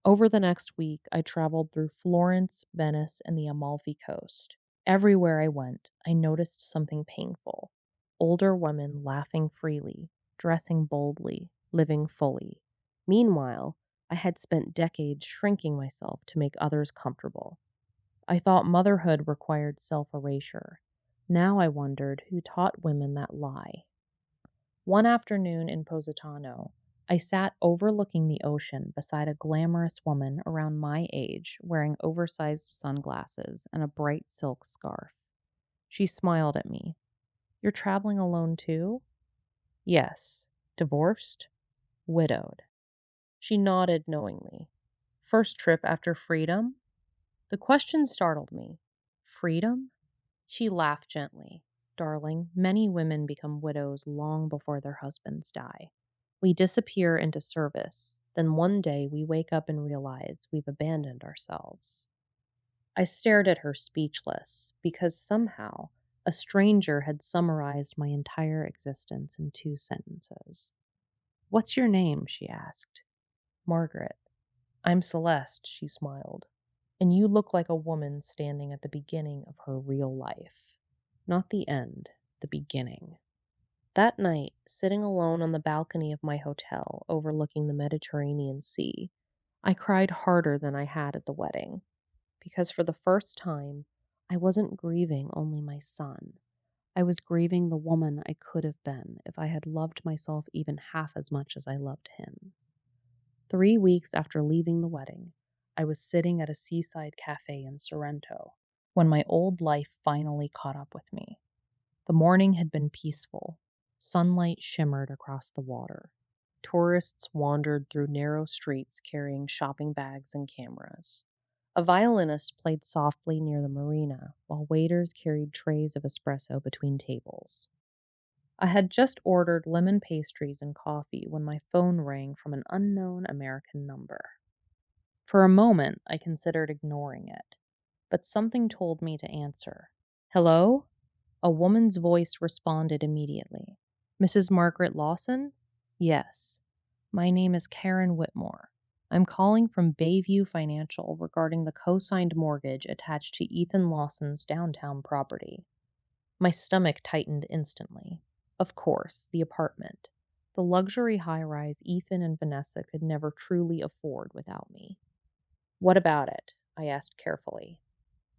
Over the next week, I traveled through Florence, Venice, and the Amalfi Coast. Everywhere I went, I noticed something painful. Older women laughing freely, dressing boldly, living fully. Meanwhile, I had spent decades shrinking myself to make others comfortable. I thought motherhood required self erasure. Now I wondered who taught women that lie. One afternoon in Positano, I sat overlooking the ocean beside a glamorous woman around my age wearing oversized sunglasses and a bright silk scarf. She smiled at me. You're traveling alone too? Yes. Divorced? Widowed. She nodded knowingly. First trip after freedom? The question startled me. Freedom? She laughed gently. Darling, many women become widows long before their husbands die. We disappear into service, then one day we wake up and realize we've abandoned ourselves. I stared at her speechless because somehow a stranger had summarized my entire existence in 2 sentences. "What's your name?" she asked. "Margaret." "I'm Celeste," she smiled. "And you look like a woman standing at the beginning of her real life. Not the end, the beginning." That night, sitting alone on the balcony of my hotel overlooking the Mediterranean Sea, I cried harder than I had at the wedding, because for the first time, I wasn't grieving only my son. I was grieving the woman I could have been if I had loved myself even half as much as I loved him. 3 weeks after leaving the wedding, I was sitting at a seaside cafe in Sorrento when my old life finally caught up with me. The morning had been peaceful. Sunlight shimmered across the water. Tourists wandered through narrow streets carrying shopping bags and cameras. A violinist played softly near the marina, while waiters carried trays of espresso between tables. I had just ordered lemon pastries and coffee when my phone rang from an unknown American number. For a moment, I considered ignoring it, but something told me to answer. "Hello?" A woman's voice responded immediately. "Mrs. Margaret Lawson?" "Yes. My name is Karen Whitmore. I'm calling from Bayview Financial regarding the co-signed mortgage attached to Ethan Lawson's downtown property." My stomach tightened instantly. Of course, the apartment. The luxury high-rise Ethan and Vanessa could never truly afford without me. "What about it?" I asked carefully.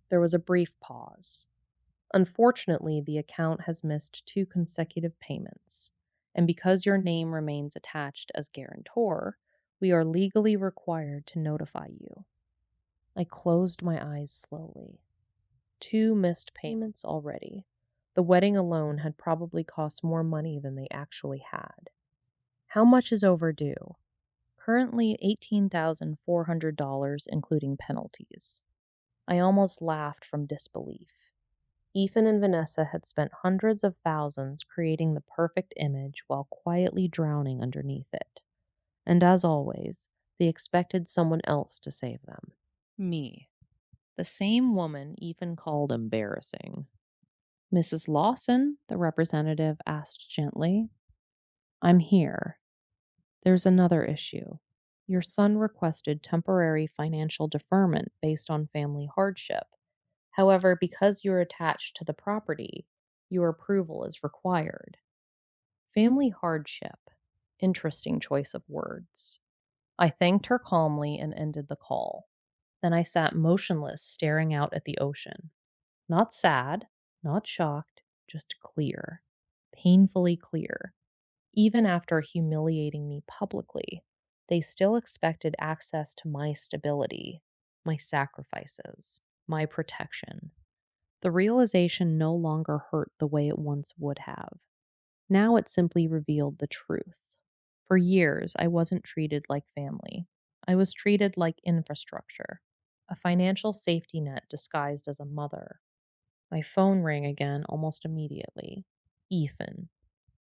There was a brief pause. "Unfortunately, the account has missed 2 consecutive payments, and because your name remains attached as guarantor, we are legally required to notify you." I closed my eyes slowly. 2 missed payments already. The wedding alone had probably cost more money than they actually had. "How much is overdue?" "Currently $18,400, including penalties." I almost laughed from disbelief. Ethan and Vanessa had spent hundreds of thousands creating the perfect image while quietly drowning underneath it. And as always, they expected someone else to save them. Me. The same woman Ethan called embarrassing. "Mrs. Lawson?" the representative asked gently. "I'm here. There's another issue. Your son requested temporary financial deferment based on family hardship. However, because you're attached to the property, your approval is required." Family hardship. Interesting choice of words. I thanked her calmly and ended the call. Then I sat motionless, staring out at the ocean. Not sad, not shocked, just clear. Painfully clear. Even after humiliating me publicly, they still expected access to my stability, my sacrifices, my protection. The realization no longer hurt the way it once would have. Now it simply revealed the truth. For years, I wasn't treated like family. I was treated like infrastructure, a financial safety net disguised as a mother. My phone rang again almost immediately. Ethan.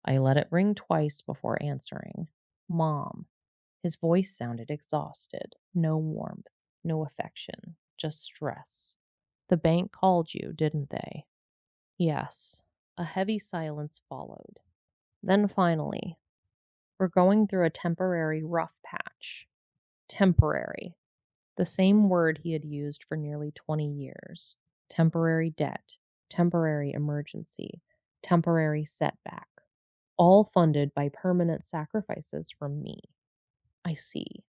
I let it ring twice before answering. "Mom." His voice sounded exhausted. No warmth, no affection, just stress. "The bank called you, didn't they?" "Yes." A heavy silence followed. Then finally, "We're going through a temporary rough patch." Temporary. The same word he had used for nearly 20 years. Temporary debt, temporary emergency, temporary setback. All funded by permanent sacrifices from me. I see.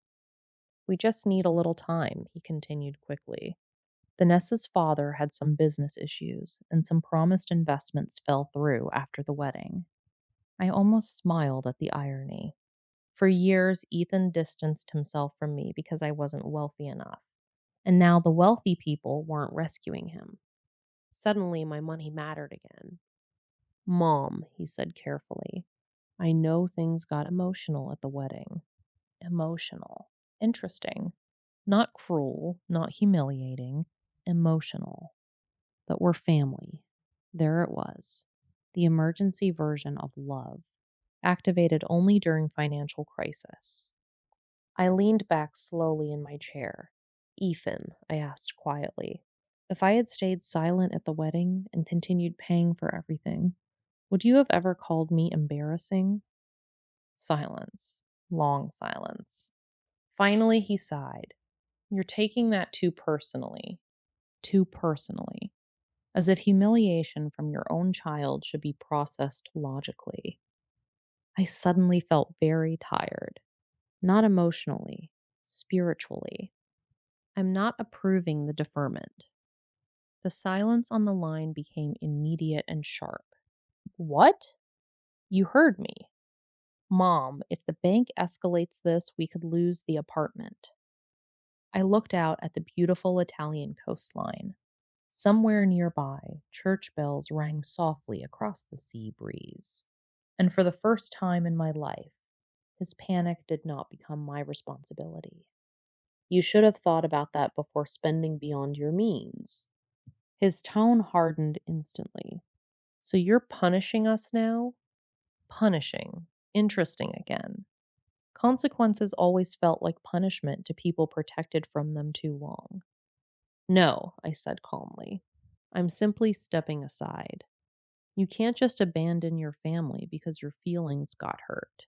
"We just need a little time," he continued quickly. "Vanessa's father had some business issues, and some promised investments fell through after the wedding." I almost smiled at the irony. For years, Ethan distanced himself from me because I wasn't wealthy enough. And now the wealthy people weren't rescuing him. Suddenly, my money mattered again. "Mom," he said carefully, "I know things got emotional at the wedding." Emotional. Interesting. Not cruel, not humiliating, emotional. But we're family. There it was. The emergency version of love, activated only during financial crisis. I leaned back slowly in my chair. "Ethan," I asked quietly, If I had stayed silent at the wedding and continued paying for everything, would you have ever called me embarrassing? Silence. Long silence. Finally, he sighed. You're taking that too personally. Too personally. As if humiliation from your own child should be processed logically. I suddenly felt very tired. Not emotionally, spiritually. I'm not approving the deferment. The silence on the line became immediate and sharp. What? You heard me. Mom, if the bank escalates this, we could lose the apartment. I looked out at the beautiful Italian coastline. Somewhere nearby, church bells rang softly across the sea breeze. And for the first time in my life, his panic did not become my responsibility. You should have thought about that before spending beyond your means. His tone hardened instantly. So you're punishing us now? Punishing. Interesting again. Consequences always felt like punishment to people protected from them too long. No, I said calmly. I'm simply stepping aside. You can't just abandon your family because your feelings got hurt.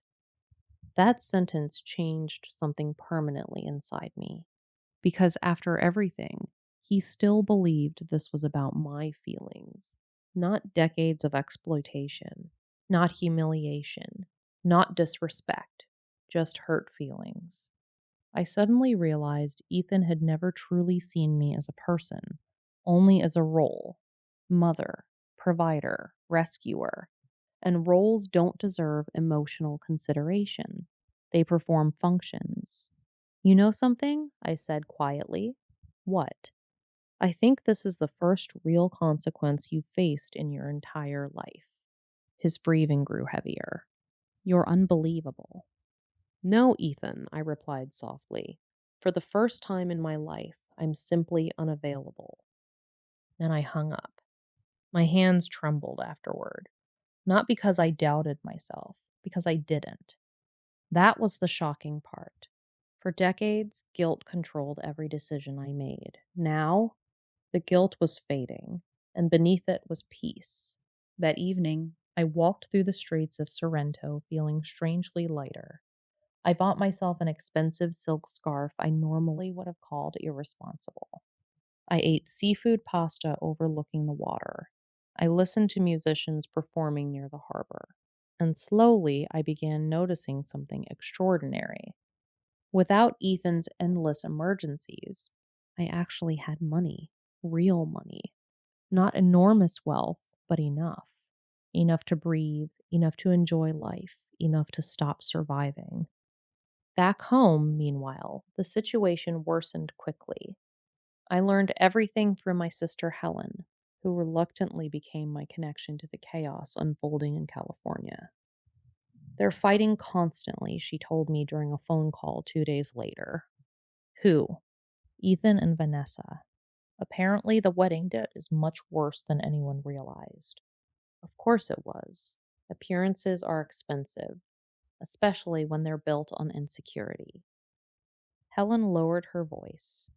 That sentence changed something permanently inside me. Because after everything, he still believed this was about my feelings, not decades of exploitation, not humiliation, not disrespect, just hurt feelings. I suddenly realized Ethan had never truly seen me as a person, only as a role: mother, provider, rescuer. And roles don't deserve emotional consideration, they perform functions. You know something? I said quietly. What? I think this is the first real consequence you've faced in your entire life. His breathing grew heavier. You're unbelievable. No, Ethan, I replied softly. For the first time in my life, I'm simply unavailable. And I hung up. My hands trembled afterward. Not because I doubted myself, because I didn't. That was the shocking part. For decades, guilt controlled every decision I made. Now, the guilt was fading, and beneath it was peace. That evening, I walked through the streets of Sorrento feeling strangely lighter. I bought myself an expensive silk scarf I normally would have called irresponsible. I ate seafood pasta overlooking the water. I listened to musicians performing near the harbor. And slowly, I began noticing something extraordinary. Without Ethan's endless emergencies, I actually had money, real money. Not enormous wealth, but enough. Enough to breathe, enough to enjoy life, enough to stop surviving. Back home, meanwhile, the situation worsened quickly. I learned everything through my sister Helen, who reluctantly became my connection to the chaos unfolding in California. They're fighting constantly, she told me during a phone call 2 days later. Who? Ethan and Vanessa. Apparently, the wedding debt is much worse than anyone realized. Of course it was. Appearances are expensive, especially when they're built on insecurity. Helen lowered her voice.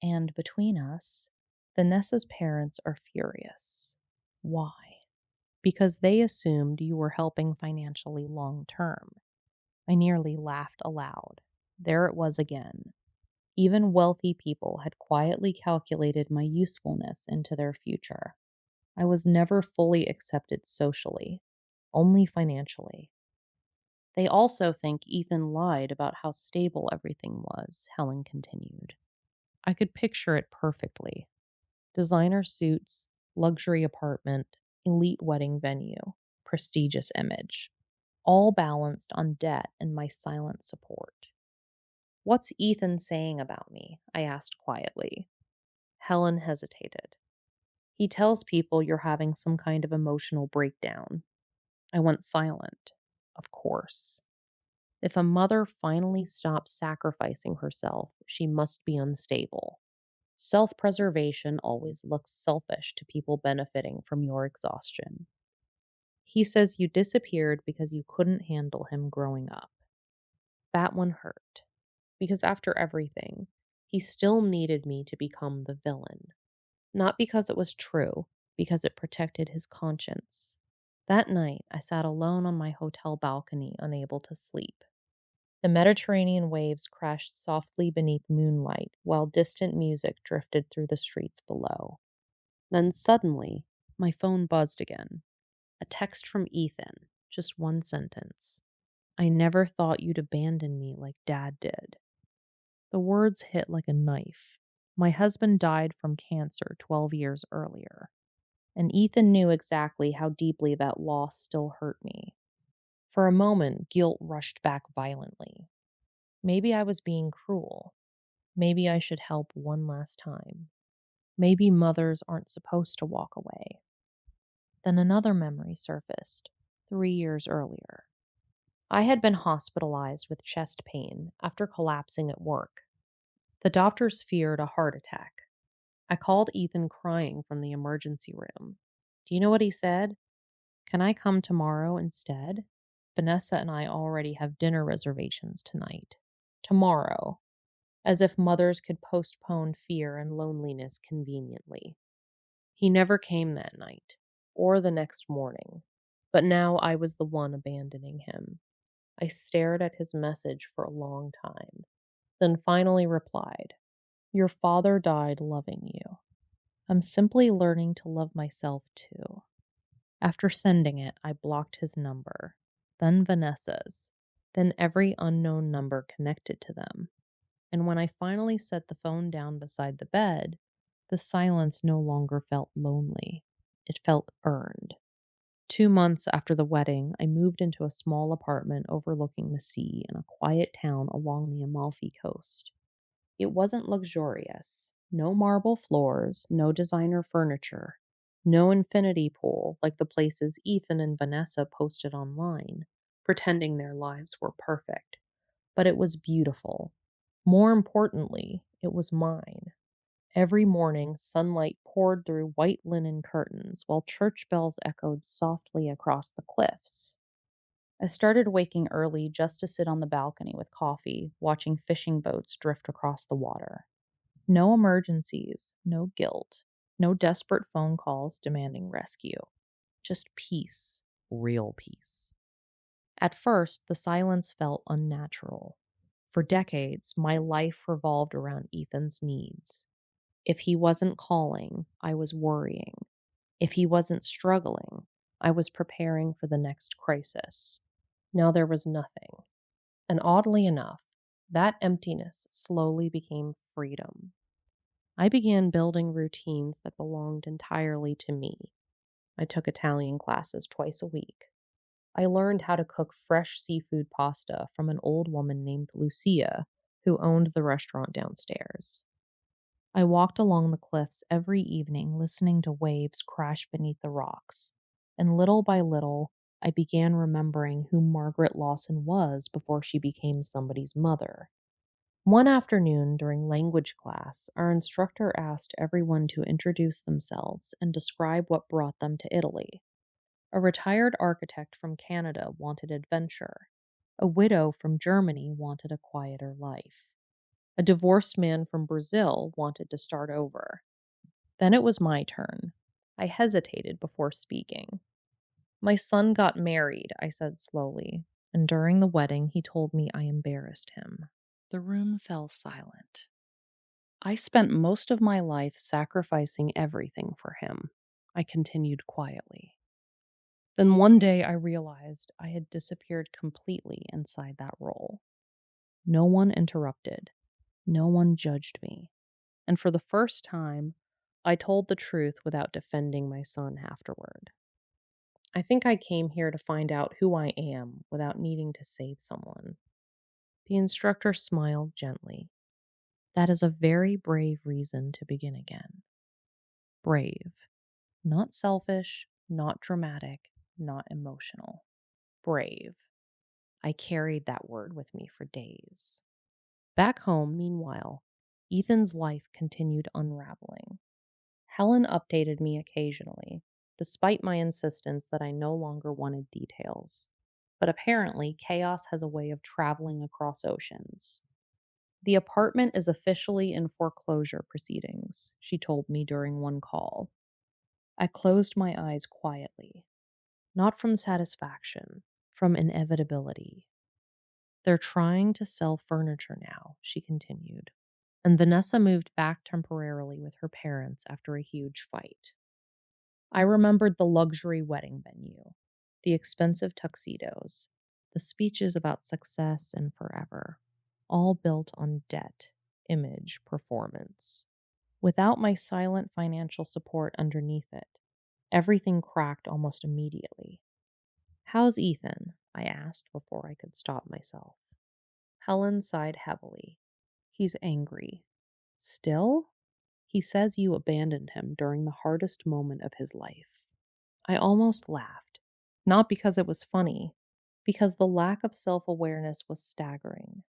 And between us, Vanessa's parents are furious. Why? Because they assumed you were helping financially long term. I nearly laughed aloud. There it was again. Even wealthy people had quietly calculated my usefulness into their future. I was never fully accepted socially, only financially. They also think Ethan lied about how stable everything was, Helen continued. I could picture it perfectly. Designer suits, luxury apartment, elite wedding venue, prestigious image, all balanced on debt and my silent support. What's Ethan saying about me? I asked quietly. Helen hesitated. He tells people you're having some kind of emotional breakdown. I went silent. Of course. If a mother finally stops sacrificing herself, she must be unstable. Self preservation always looks selfish to people benefiting from your exhaustion. He says you disappeared because you couldn't handle him growing up. That one hurt. Because after everything, he still needed me to become the villain. Not because it was true, because it protected his conscience. That night, I sat alone on my hotel balcony, unable to sleep. The Mediterranean waves crashed softly beneath moonlight, while distant music drifted through the streets below. Then suddenly, my phone buzzed again. A text from Ethan, just one sentence. I never thought you'd abandon me like Dad did. The words hit like a knife. My husband died from cancer 12 years earlier, and Ethan knew exactly how deeply that loss still hurt me. For a moment, guilt rushed back violently. Maybe I was being cruel. Maybe I should help one last time. Maybe mothers aren't supposed to walk away. Then another memory surfaced, 3 years earlier. I had been hospitalized with chest pain after collapsing at work. The doctors feared a heart attack. I called Ethan crying from the emergency room. Do you know what he said? Can I come tomorrow instead? Vanessa and I already have dinner reservations tonight. Tomorrow, as if mothers could postpone fear and loneliness conveniently. He never came that night, or the next morning, but now I was the one abandoning him. I stared at his message for a long time, then finally replied, Your father died loving you. I'm simply learning to love myself too. After sending it, I blocked his number, then Vanessa's, then every unknown number connected to them. And when I finally set the phone down beside the bed, the silence no longer felt lonely. It felt earned. 2 months after the wedding, I moved into a small apartment overlooking the sea in a quiet town along the Amalfi Coast. It wasn't luxurious. No marble floors, no designer furniture, no infinity pool like the places Ethan and Vanessa posted online, pretending their lives were perfect. But it was beautiful. More importantly, it was mine. Every morning, sunlight poured through white linen curtains while church bells echoed softly across the cliffs. I started waking early just to sit on the balcony with coffee, watching fishing boats drift across the water. No emergencies, no guilt, no desperate phone calls demanding rescue. Just peace, real peace. At first, the silence felt unnatural. For decades, my life revolved around Ethan's needs. If he wasn't calling, I was worrying. If he wasn't struggling, I was preparing for the next crisis. Now there was nothing. And oddly enough, that emptiness slowly became freedom. I began building routines that belonged entirely to me. I took Italian classes twice a week. I learned how to cook fresh seafood pasta from an old woman named Lucia, who owned the restaurant downstairs. I walked along the cliffs every evening, listening to waves crash beneath the rocks. And little by little, I began remembering who Margaret Lawson was before she became somebody's mother. One afternoon during language class, our instructor asked everyone to introduce themselves and describe what brought them to Italy. A retired architect from Canada wanted adventure. A widow from Germany wanted a quieter life. A divorced man from Brazil wanted to start over. Then it was my turn. I hesitated before speaking. My son got married, I said slowly, and during the wedding he told me I embarrassed him. The room fell silent. I spent most of my life sacrificing everything for him, I continued quietly. Then one day I realized I had disappeared completely inside that role. No one interrupted. No one judged me. And for the first time, I told the truth without defending my son afterward. I think I came here to find out who I am without needing to save someone. The instructor smiled gently. That is a very brave reason to begin again. Brave. Not selfish, not dramatic, not emotional. Brave. I carried that word with me for days. Back home, meanwhile, Ethan's life continued unraveling. Helen updated me occasionally, despite my insistence that I no longer wanted details. But apparently, chaos has a way of traveling across oceans. The apartment is officially in foreclosure proceedings, she told me during one call. I closed my eyes quietly, not from satisfaction, from inevitability. They're trying to sell furniture now, she continued, and Vanessa moved back temporarily with her parents after a huge fight. I remembered the luxury wedding venue, the expensive tuxedos, the speeches about success and forever, all built on debt, image, performance. Without my silent financial support underneath it, everything cracked almost immediately. "How's Ethan?" I asked before I could stop myself. Helen sighed heavily. "He's angry." "Still?" "He says you abandoned him during the hardest moment of his life." I almost laughed, not because it was funny, because the lack of self awareness was staggering.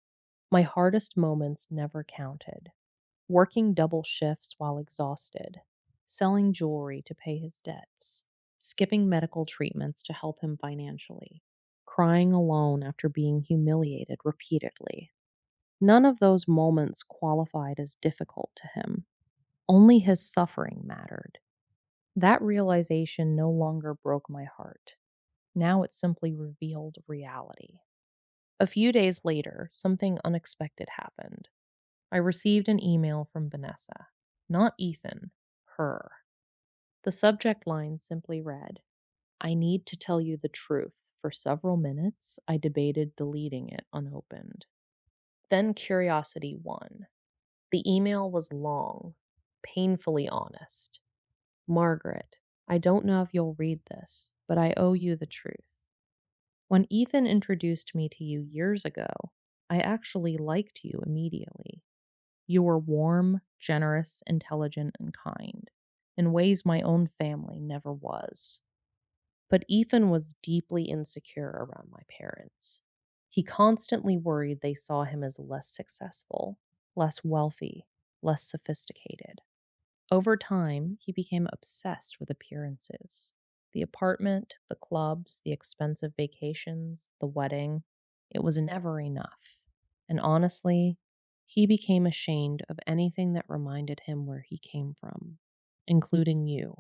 My hardest moments never counted. Working double shifts while exhausted, selling jewelry to pay his debts, skipping medical treatments to help him financially, crying alone after being humiliated repeatedly. None of those moments qualified as difficult to him. Only his suffering mattered. That realization no longer broke my heart. Now it simply revealed reality. A few days later, something unexpected happened. I received an email from Vanessa. Not Ethan, her. The subject line simply read, "I need to tell you the truth." For several minutes, I debated deleting it unopened. Then curiosity won. The email was long, painfully honest. "Margaret, I don't know if you'll read this, but I owe you the truth. When Ethan introduced me to you years ago, I actually liked you immediately. You were warm, generous, intelligent, and kind, in ways my own family never was. But Ethan was deeply insecure around my parents. He constantly worried they saw him as less successful, less wealthy, less sophisticated. Over time, he became obsessed with appearances. The apartment, the clubs, the expensive vacations, the wedding. It was never enough. And honestly, he became ashamed of anything that reminded him where he came from, including you.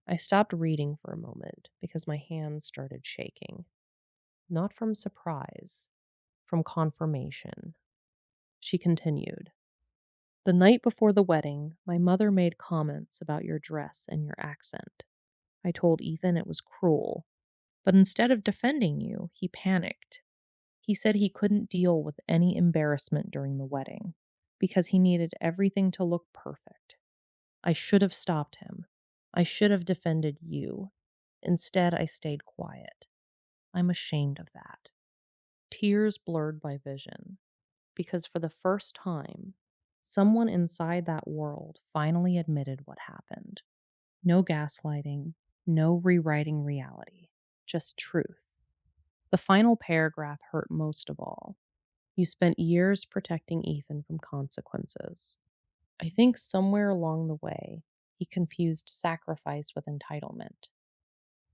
I stopped reading for a moment because my hands started shaking. Not from surprise, from confirmation. She continued. The night before the wedding, my mother made comments about your dress and your accent. I told Ethan it was cruel, but instead of defending you, he panicked. He said he couldn't deal with any embarrassment during the wedding because he needed everything to look perfect. I should have stopped him. I should have defended you. Instead, I stayed quiet. I'm ashamed of that. Tears blurred my vision because for the first time, someone inside that world finally admitted what happened. No gaslighting, no rewriting reality, just truth. The final paragraph hurt most of all. You spent years protecting Ethan from consequences. I think somewhere along the way, he confused sacrifice with entitlement.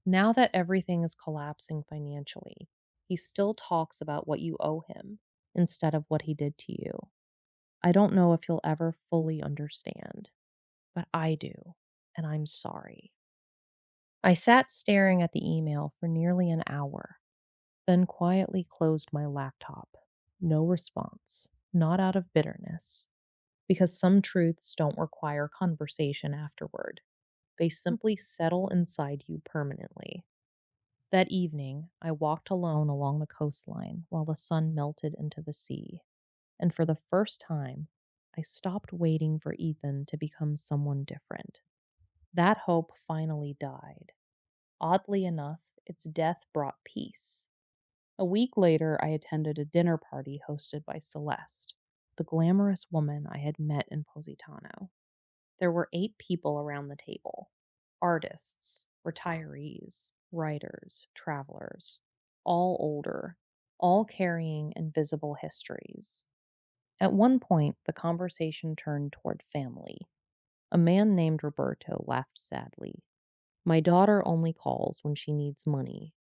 Now that everything is collapsing financially, he still talks about what you owe him instead of what he did to you. I don't know if he'll ever fully understand, but I do, and I'm sorry. I sat staring at the email for nearly an hour, then quietly closed my laptop. No response, not out of bitterness, because some truths don't require conversation afterward. They simply settle inside you permanently. That evening, I walked alone along the coastline while the sun melted into the sea, and for the first time, I stopped waiting for Ethan to become someone different. That hope finally died. Oddly enough, its death brought peace. A week later, I attended a dinner party hosted by Celeste, the glamorous woman I had met in Positano. There were 8 people around the table: artists, retirees, writers, travelers, all older, all carrying invisible histories. At one point, the conversation turned toward family. A man named Roberto laughed sadly. "My daughter only calls when she needs money."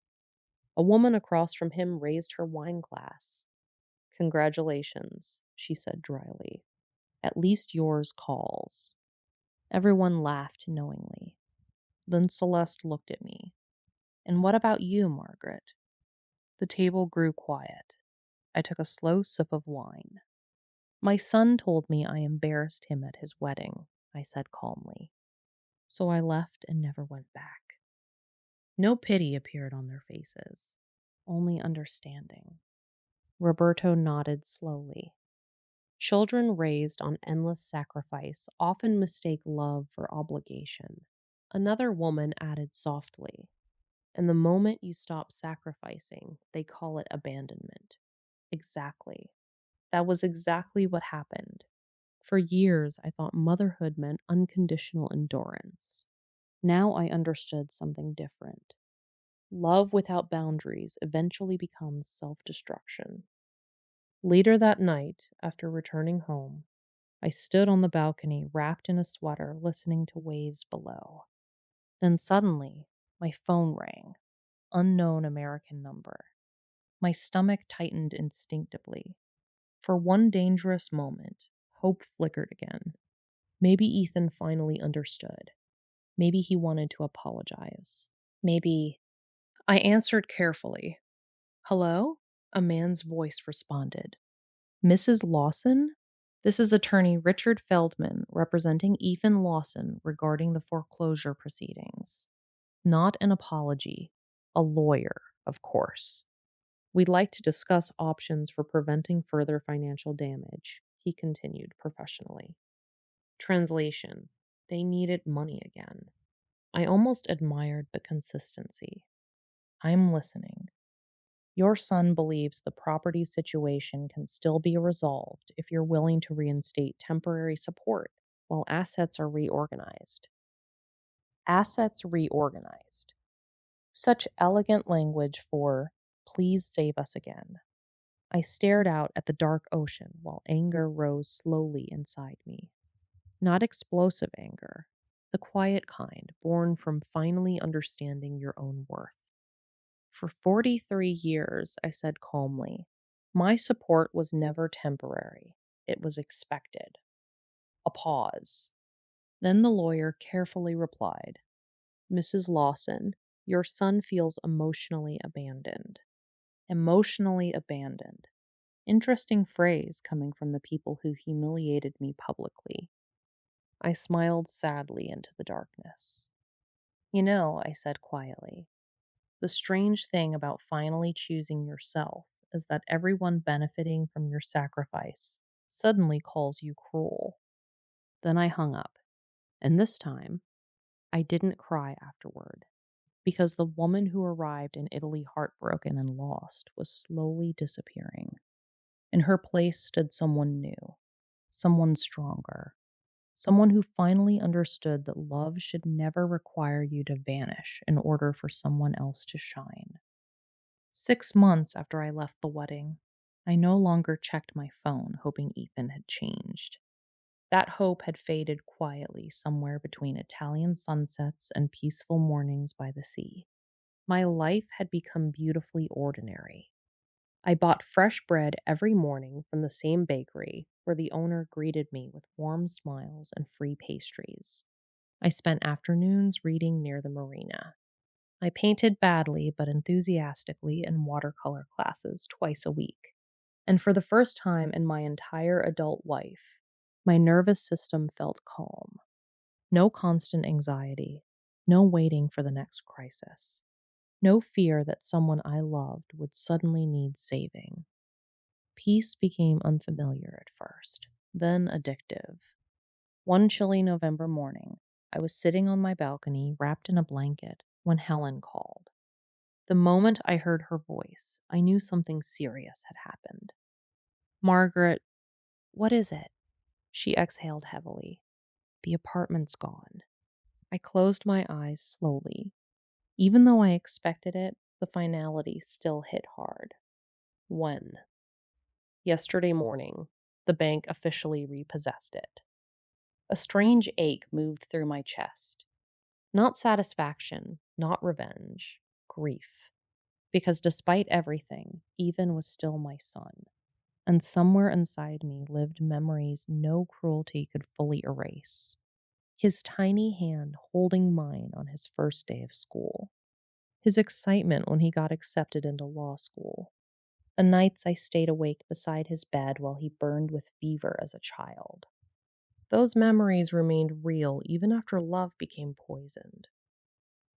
A woman across from him raised her wine glass. Congratulations, she said dryly. At least yours calls. Everyone laughed knowingly. Then Celeste looked at me. And what about you, Margaret? The table grew quiet. I took a slow sip of wine. My son told me I embarrassed him at his wedding, I said calmly. So I left and never went back. No pity appeared on their faces, only understanding. Roberto nodded slowly. Children raised on endless sacrifice often mistake love for obligation. Another woman added softly, and the moment you stop sacrificing, they call it abandonment. Exactly. That was exactly what happened. For years, I thought motherhood meant unconditional endurance. Now I understood something different. Love without boundaries eventually becomes self destruction. Later that night, after returning home, I stood on the balcony wrapped in a sweater listening to waves below. Then suddenly, my phone rang. Unknown American number. My stomach tightened instinctively. For one dangerous moment, hope flickered again. Maybe Ethan finally understood. Maybe he wanted to apologize. Maybe. I answered carefully. Hello? A man's voice responded. Mrs. Lawson? This is attorney Richard Feldman representing Ethan Lawson regarding the foreclosure proceedings. Not an apology. A lawyer, of course. We'd like to discuss options for preventing further financial damage, he continued professionally. Translation. They needed money again. I almost admired the consistency. I'm listening. Your son believes the property situation can still be resolved if you're willing to reinstate temporary support while assets are reorganized. Assets reorganized. Such elegant language for, please save us again. I stared out at the dark ocean while anger rose slowly inside me. Not explosive anger, the quiet kind born from finally understanding your own worth. For 43 years, I said calmly, my support was never temporary. It was expected. A pause. Then the lawyer carefully replied, Mrs. Lawson, your son feels emotionally abandoned. Emotionally abandoned. Interesting phrase coming from the people who humiliated me publicly. I smiled sadly into the darkness. You know, I said quietly, the strange thing about finally choosing yourself is that everyone benefiting from your sacrifice suddenly calls you cruel. Then I hung up, and this time, I didn't cry afterward, because the woman who arrived in Italy heartbroken and lost was slowly disappearing. In her place stood someone new, someone stronger, someone who finally understood that love should never require you to vanish in order for someone else to shine. 6 months after I left the wedding, I no longer checked my phone hoping Ethan had changed. That hope had faded quietly somewhere between Italian sunsets and peaceful mornings by the sea. My life had become beautifully ordinary. I bought fresh bread every morning from the same bakery where the owner greeted me with warm smiles and free pastries. I spent afternoons reading near the marina. I painted badly but enthusiastically in watercolor classes twice a week. And for the first time in my entire adult life, my nervous system felt calm. No constant anxiety, no waiting for the next crisis, no fear that someone I loved would suddenly need saving. Peace became unfamiliar at first, then addictive. One chilly November morning, I was sitting on my balcony wrapped in a blanket when Helen called. The moment I heard her voice, I knew something serious had happened. Margaret, what is it? She exhaled heavily. The apartment's gone. I closed my eyes slowly. Even though I expected it, the finality still hit hard. When? Yesterday morning, the bank officially repossessed it. A strange ache moved through my chest. Not satisfaction, not revenge, grief. Because despite everything, Ethan was still my son. and somewhere inside me lived memories no cruelty could fully erase. His tiny hand holding mine on his first day of school. His excitement when he got accepted into law school. The nights I stayed awake beside his bed while he burned with fever as a child. Those memories remained real even after love became poisoned.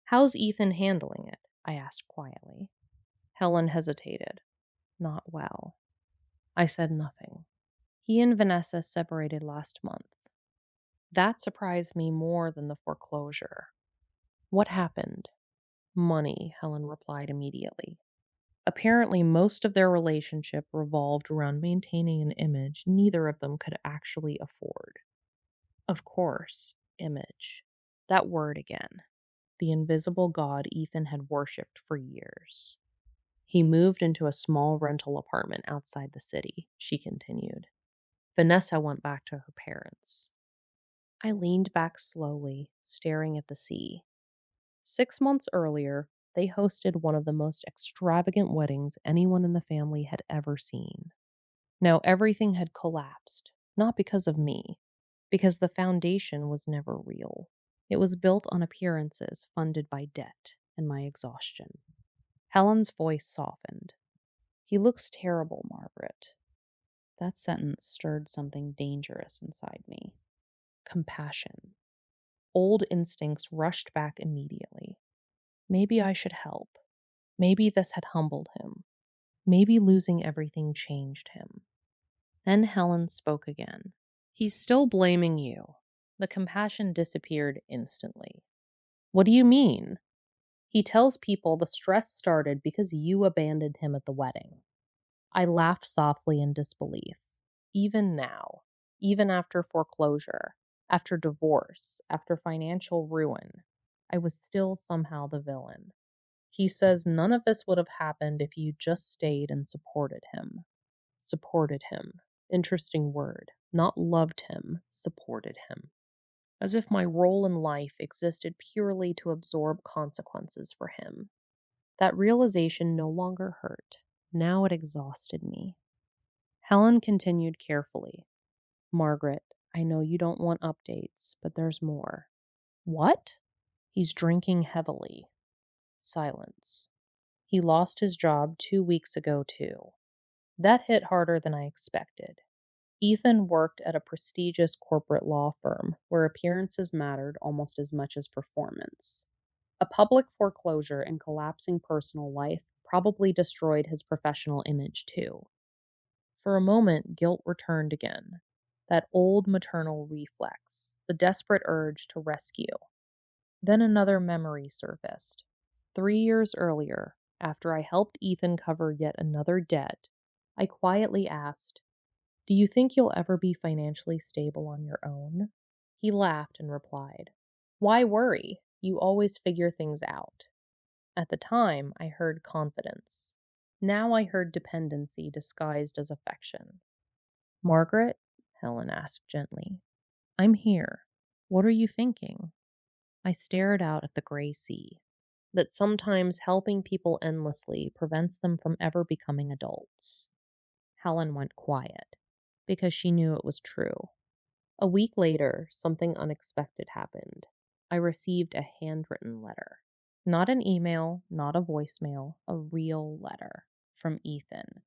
"How's Ethan handling it?" I asked quietly. Helen hesitated. "Not well." I said nothing. "He and Vanessa separated last month." That surprised me more than the foreclosure. "What happened?" "Money," Helen replied immediately. Apparently, most of their relationship revolved around maintaining an image neither of them could actually afford. Of course, image. That word again. The invisible god Ethan had worshipped for years. "He moved into a small rental apartment outside the city," she continued. "Vanessa went back to her parents." I leaned back slowly, staring at the sea. 6 months earlier, they hosted one of the most extravagant weddings anyone in the family had ever seen. Now everything had collapsed, not because of me, because the foundation was never real. It was built on appearances funded by debt and my exhaustion. Helen's voice softened. "He looks terrible, Margaret." That sentence stirred something dangerous inside me. Compassion. Old instincts rushed back immediately. Maybe I should help. Maybe this had humbled him. Maybe losing everything changed him. Then Helen spoke again. "He's still blaming you." The compassion disappeared instantly. "What do you mean?" "He tells people the stress started because you abandoned him at the wedding." I laughed softly in disbelief. Even now, even after foreclosure, after divorce, after financial ruin, I was still somehow the villain. "He says none of this would have happened if you just stayed and supported him." Supported him. Interesting word. Not loved him, supported him. As if my role in life existed purely to absorb consequences for him. That realization no longer hurt. Now it exhausted me. Helen continued carefully. "Margaret, I know you don't want updates, but there's more." "What?" "He's drinking heavily." Silence. "He lost his job 2 weeks ago, too." That hit harder than I expected. Ethan worked at a prestigious corporate law firm where appearances mattered almost as much as performance. A public foreclosure and collapsing personal life probably destroyed his professional image, too. For a moment, guilt returned again. That old maternal reflex, the desperate urge to rescue. Then another memory surfaced. 3 years earlier, after I helped Ethan cover yet another debt, I quietly asked, "Do you think you'll ever be financially stable on your own?" He laughed and replied, "Why worry? You always figure things out." At the time, I heard confidence. Now I heard dependency disguised as affection. "Margaret?" Helen asked gently. "I'm here. What are you thinking?" I stared out at the gray sea. That sometimes helping people endlessly prevents them from ever becoming adults. Helen went quiet, because she knew it was true. A week later, something unexpected happened. I received a handwritten letter. Not an email, not a voicemail, a real letter from Ethan.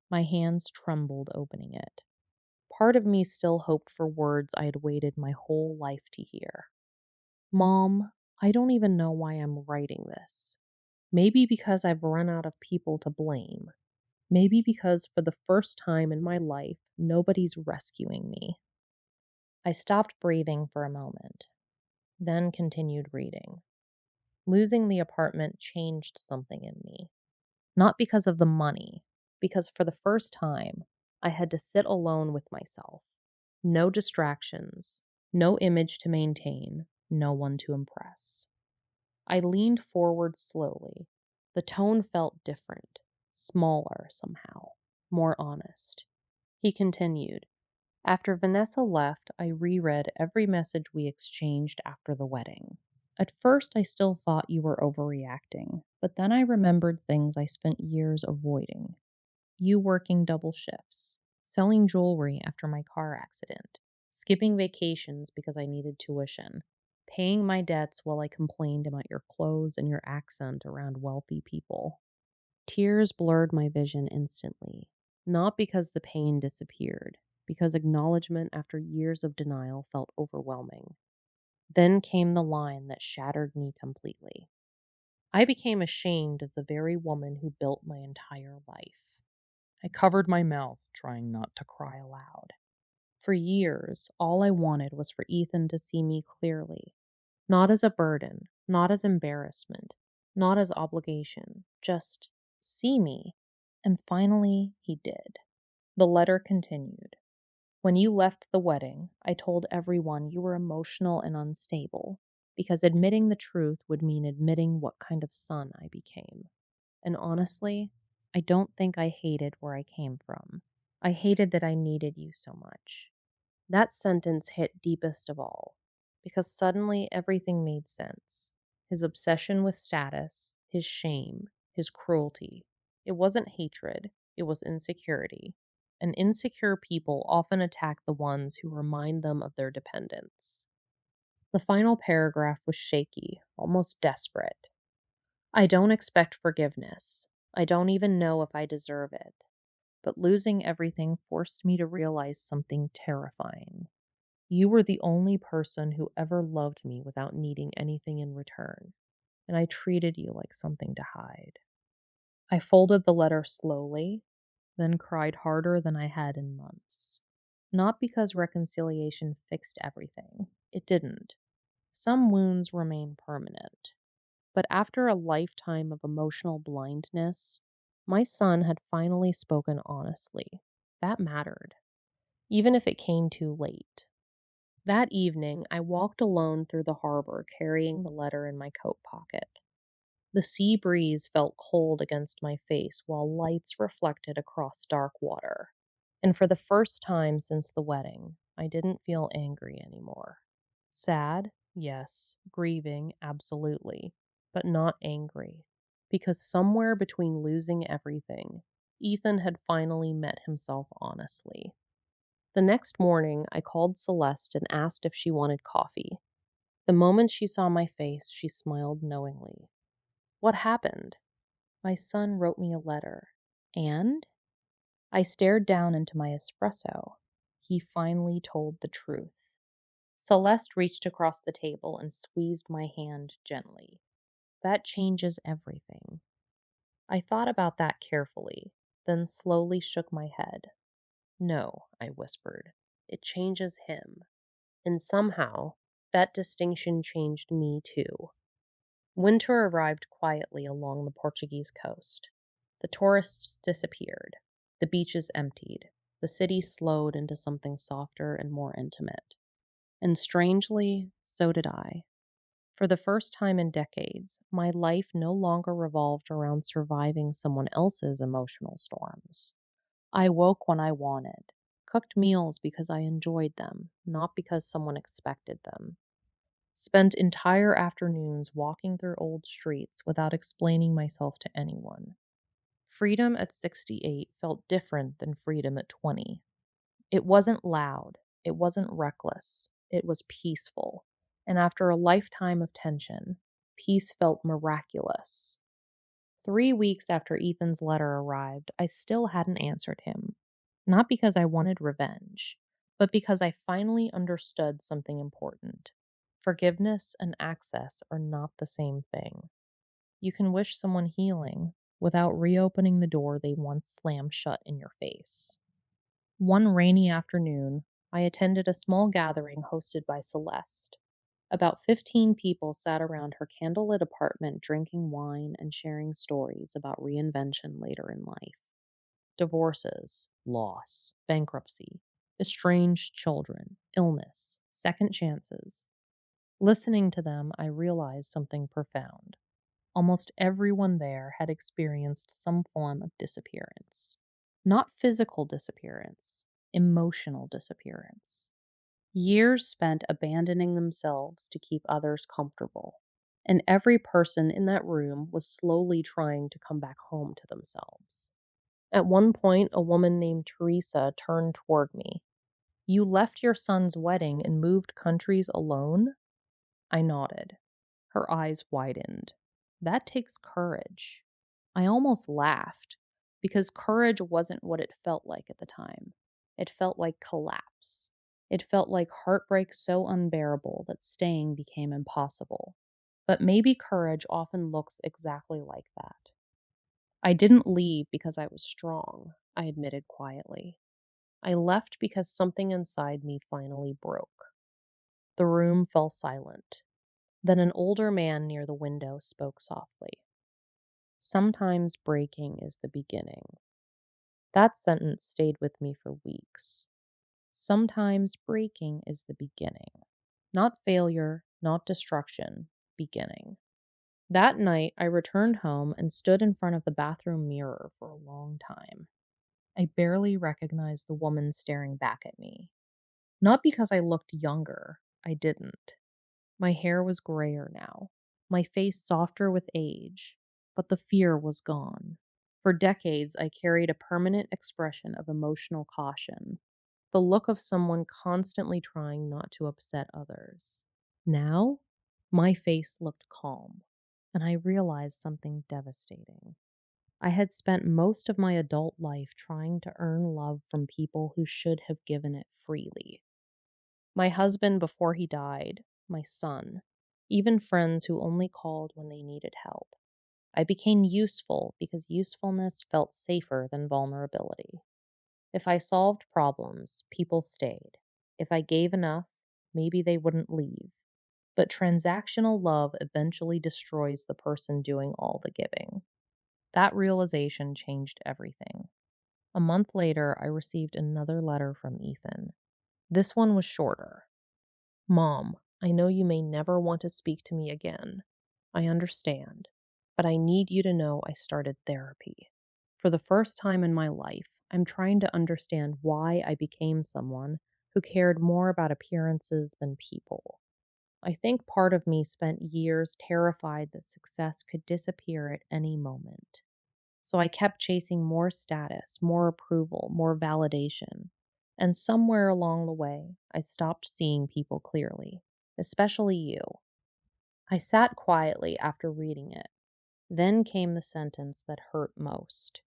My hands trembled opening it. Part of me still hoped for words I had waited my whole life to hear. "Mom, I don't even know why I'm writing this. Maybe because I've run out of people to blame. Maybe because for the first time in my life, nobody's rescuing me." I stopped breathing for a moment, then continued reading. Losing the apartment changed something in me. Not because of the money, because for the first time, I had to sit alone with myself. No distractions, no image to maintain, no one to impress. I leaned forward slowly. The tone felt different, smaller somehow, more honest. He continued, "After Vanessa left, I reread every message we exchanged after the wedding. At first, I still thought you were overreacting, but then I remembered things I spent years avoiding. You working double shifts, selling jewelry after my car accident, skipping vacations because I needed tuition, paying my debts while I complained about your clothes and your accent around wealthy people. Tears blurred my vision instantly, not because the pain disappeared, because acknowledgement after years of denial felt overwhelming. Then came the line that shattered me completely. I became ashamed of the very woman who built my entire life. I covered my mouth, trying not to cry aloud. For years, all I wanted was for Ethan to see me clearly, not as a burden, not as embarrassment, not as obligation, just see me. And finally, he did. The letter continued. When you left the wedding, I told everyone you were emotional and unstable, because admitting the truth would mean admitting what kind of son I became. And honestly, I don't think I hated where I came from. I hated that I needed you so much. That sentence hit deepest of all, because suddenly everything made sense. His obsession with status, his shame, his cruelty. It wasn't hatred, it was insecurity. And insecure people often attack the ones who remind them of their dependence. The final paragraph was shaky, almost desperate. I don't expect forgiveness. I don't even know if I deserve it. But losing everything forced me to realize something terrifying. You were the only person who ever loved me without needing anything in return, and I treated you like something to hide. I folded the letter slowly, then cried harder than I had in months. Not because reconciliation fixed everything, it didn't. Some wounds remain permanent. But after a lifetime of emotional blindness, my son had finally spoken honestly. That mattered, even if it came too late. That evening, I walked alone through the harbor carrying the letter in my coat pocket. The sea breeze felt cold against my face while lights reflected across dark water. And for the first time since the wedding, I didn't feel angry anymore. Sad, yes. Grieving, absolutely. But not angry. Because somewhere between losing everything, Ethan had finally met himself honestly. The next morning, I called Celeste and asked if she wanted coffee. The moment she saw my face, she smiled knowingly. What happened? My son wrote me a letter. And? I stared down into my espresso. He finally told the truth. Celeste reached across the table and squeezed my hand gently. That changes everything. I thought about that carefully, then slowly shook my head. No, I whispered. It changes him. And somehow, that distinction changed me too. Winter arrived quietly along the Portuguese coast. The tourists disappeared. The beaches emptied. The city slowed into something softer and more intimate. And strangely, so did I. For the first time in decades, my life no longer revolved around surviving someone else's emotional storms. I woke when I wanted, cooked meals because I enjoyed them, not because someone expected them. Spent entire afternoons walking through old streets without explaining myself to anyone. Freedom at 68 felt different than freedom at 20. It wasn't loud, it wasn't reckless, it was peaceful. And after a lifetime of tension, peace felt miraculous. 3 weeks after Ethan's letter arrived, I still hadn't answered him. Not because I wanted revenge, but because I finally understood something important. Forgiveness and access are not the same thing. You can wish someone healing without reopening the door they once slammed shut in your face. One rainy afternoon, I attended a small gathering hosted by Celeste. About 15 people sat around her candlelit apartment drinking wine and sharing stories about reinvention later in life. Divorces, loss, bankruptcy, estranged children, illness, second chances. Listening to them, I realized something profound. Almost everyone there had experienced some form of disappearance. Not physical disappearance, emotional disappearance. Years spent abandoning themselves to keep others comfortable. And every person in that room was slowly trying to come back home to themselves. At one point, a woman named Teresa turned toward me. "You left your son's wedding and moved countries alone?" I nodded. Her eyes widened. "That takes courage." I almost laughed, because courage wasn't what it felt like at the time. It felt like collapse. It felt like heartbreak so unbearable that staying became impossible. But maybe courage often looks exactly like that. "I didn't leave because I was strong," I admitted quietly. "I left because something inside me finally broke." The room fell silent. Then an older man near the window spoke softly. "Sometimes breaking is the beginning." That sentence stayed with me for weeks. Sometimes breaking is the beginning. Not failure, not destruction, beginning. That night, I returned home and stood in front of the bathroom mirror for a long time. I barely recognized the woman staring back at me. Not because I looked younger, I didn't. My hair was grayer now, my face softer with age, but the fear was gone. For decades, I carried a permanent expression of emotional caution, the look of someone constantly trying not to upset others. Now, my face looked calm, and I realized something devastating. I had spent most of my adult life trying to earn love from people who should have given it freely. My husband before he died, my son, even friends who only called when they needed help. I became useful because usefulness felt safer than vulnerability. If I solved problems, people stayed. If I gave enough, maybe they wouldn't leave. But transactional love eventually destroys the person doing all the giving. That realization changed everything. A month later, I received another letter from Ethan. This one was shorter. "Mom, I know you may never want to speak to me again. I understand. But I need you to know I started therapy. For the first time in my life, I'm trying to understand why I became someone who cared more about appearances than people. I think part of me spent years terrified that success could disappear at any moment. So I kept chasing more status, more approval, more validation. And somewhere along the way, I stopped seeing people clearly, especially you." I sat quietly after reading it. Then came the sentence that hurt most.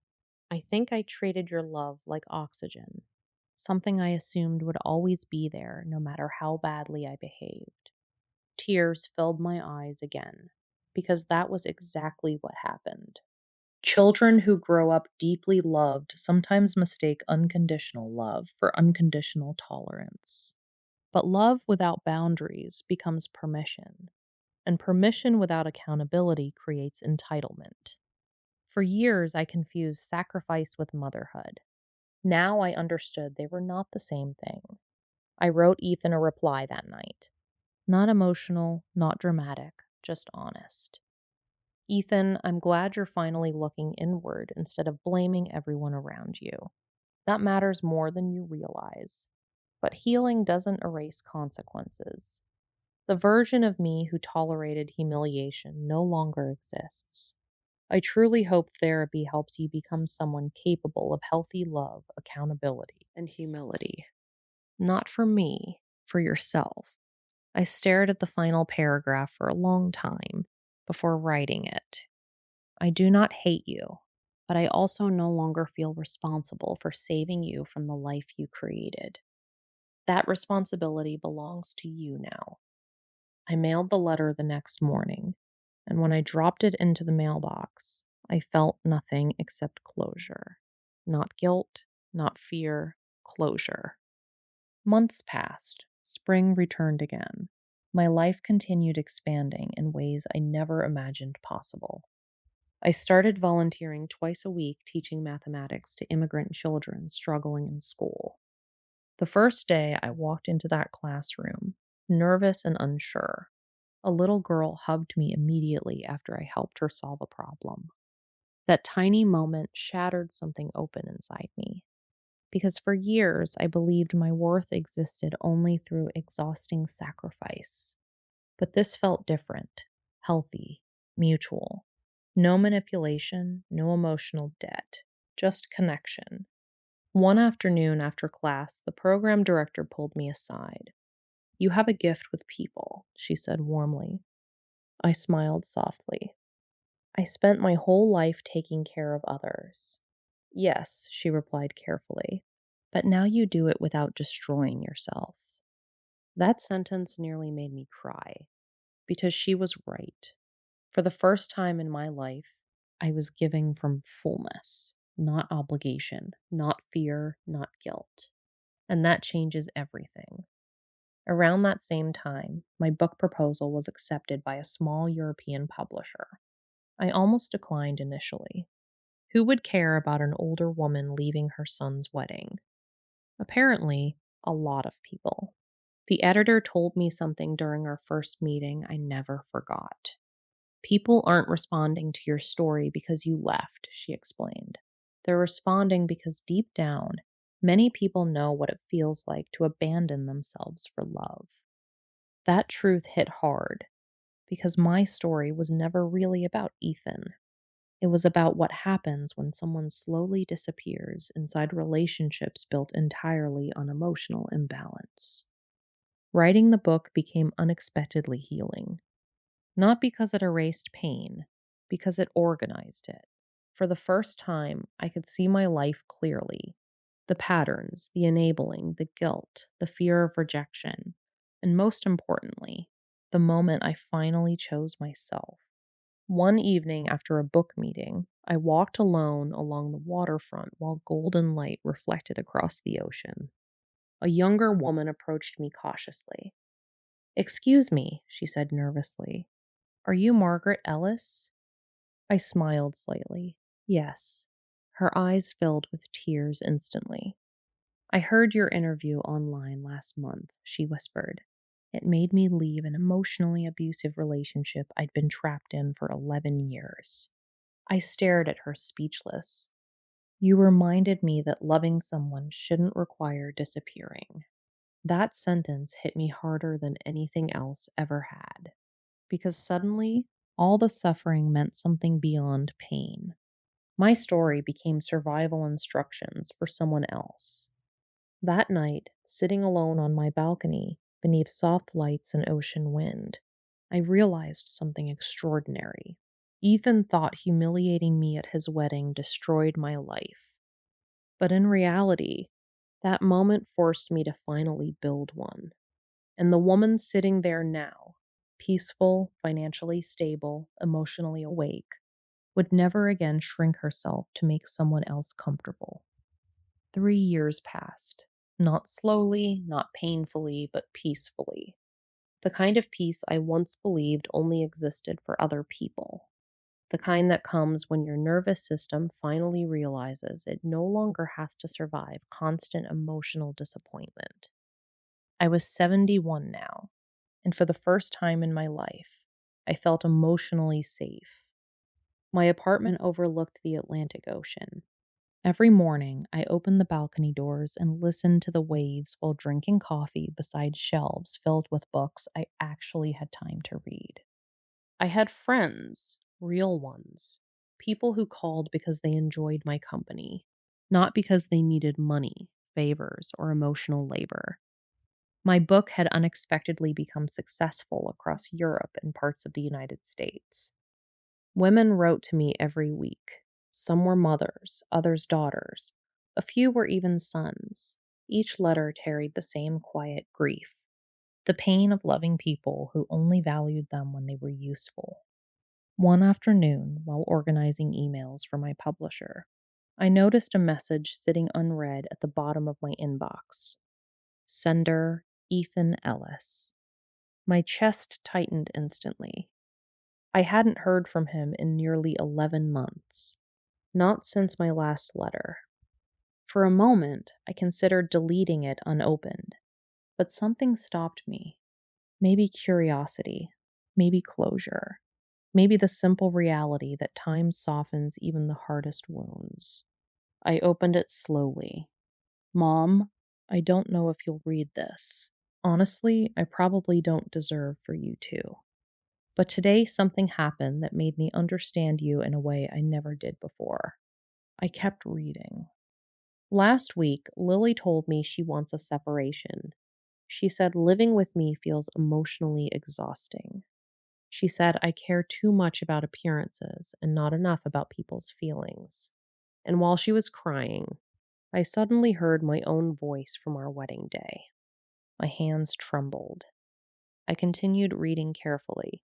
"I think I treated your love like oxygen, something I assumed would always be there no matter how badly I behaved." Tears filled my eyes again, because that was exactly what happened. Children who grow up deeply loved sometimes mistake unconditional love for unconditional tolerance. But love without boundaries becomes permission, and permission without accountability creates entitlement. For years, I confused sacrifice with motherhood. Now I understood they were not the same thing. I wrote Ethan a reply that night. Not emotional, not dramatic, just honest. "Ethan, I'm glad you're finally looking inward instead of blaming everyone around you. That matters more than you realize. But healing doesn't erase consequences. The version of me who tolerated humiliation no longer exists. I truly hope therapy helps you become someone capable of healthy love, accountability, and humility. Not for me, for yourself." I stared at the final paragraph for a long time before writing it. "I do not hate you, but I also no longer feel responsible for saving you from the life you created. That responsibility belongs to you now." I mailed the letter the next morning, and when I dropped it into the mailbox, I felt nothing except closure. Not guilt, not fear, closure. Months passed. Spring returned again. My life continued expanding in ways I never imagined possible. I started volunteering twice a week teaching mathematics to immigrant children struggling in school. The first day I walked into that classroom, nervous and unsure. A little girl hugged me immediately after I helped her solve a problem. That tiny moment shattered something open inside me, because for years I believed my worth existed only through exhausting sacrifice. But this felt different, healthy, mutual. No manipulation, no emotional debt, just connection. One afternoon after class, the program director pulled me aside. "You have a gift with people," she said warmly. I smiled softly. "I spent my whole life taking care of others." "Yes," she replied carefully, "but now you do it without destroying yourself." That sentence nearly made me cry, because she was right. For the first time in my life, I was giving from fullness, not obligation, not fear, not guilt. And that changes everything. Around that same time, my book proposal was accepted by a small European publisher. I almost declined initially. Who would care about an older woman leaving her son's wedding? Apparently, a lot of people. The editor told me something during our first meeting I never forgot. "People aren't responding to your story because you left," she explained. "They're responding because deep down, many people know what it feels like to abandon themselves for love." That truth hit hard because my story was never really about Ethan. It was about what happens when someone slowly disappears inside relationships built entirely on emotional imbalance. Writing the book became unexpectedly healing. Not because it erased pain, because it organized it. For the first time, I could see my life clearly: the patterns, the enabling, the guilt, the fear of rejection, and most importantly, the moment I finally chose myself. One evening after a book meeting, I walked alone along the waterfront while golden light reflected across the ocean. A younger woman approached me cautiously. "Excuse me," she said nervously. "Are you Margaret Ellis?" I smiled slightly. "Yes." Her eyes filled with tears instantly. "I heard your interview online last month," she whispered. "It made me leave an emotionally abusive relationship I'd been trapped in for 11 years." I stared at her speechless. "You reminded me that loving someone shouldn't require disappearing." That sentence hit me harder than anything else ever had, because suddenly all the suffering meant something beyond pain. My story became survival instructions for someone else. That night, sitting alone on my balcony beneath soft lights and ocean wind, I realized something extraordinary. Ethan thought humiliating me at his wedding destroyed my life. But in reality, that moment forced me to finally build one. And the woman sitting there now, peaceful, financially stable, emotionally awake, would never again shrink herself to make someone else comfortable. 3 years passed. Not slowly, not painfully, but peacefully. The kind of peace I once believed only existed for other people. The kind that comes when your nervous system finally realizes it no longer has to survive constant emotional disappointment. I was 71 now, and for the first time in my life, I felt emotionally safe. My apartment overlooked the Atlantic Ocean. Every morning, I opened the balcony doors and listened to the waves while drinking coffee beside shelves filled with books I actually had time to read. I had friends, real ones, people who called because they enjoyed my company, not because they needed money, favors, or emotional labor. My book had unexpectedly become successful across Europe and parts of the United States. Women wrote to me every week. Some were mothers, others daughters. A few were even sons. Each letter carried the same quiet grief: the pain of loving people who only valued them when they were useful. One afternoon, while organizing emails for my publisher, I noticed a message sitting unread at the bottom of my inbox. Sender Ethan Ellis. My chest tightened instantly. I hadn't heard from him in nearly 11 months, not since my last letter. For a moment, I considered deleting it unopened, but something stopped me. Maybe curiosity, maybe closure, maybe the simple reality that time softens even the hardest wounds. I opened it slowly. "Mom, I don't know if you'll read this. Honestly, I probably don't deserve for you to. But today something happened that made me understand you in a way I never did before. I kept reading. Last week, Lily told me she wants a separation. She said living with me feels emotionally exhausting. She said I care too much about appearances and not enough about people's feelings. And while she was crying, I suddenly heard my own voice from our wedding day. My hands trembled. I continued reading carefully.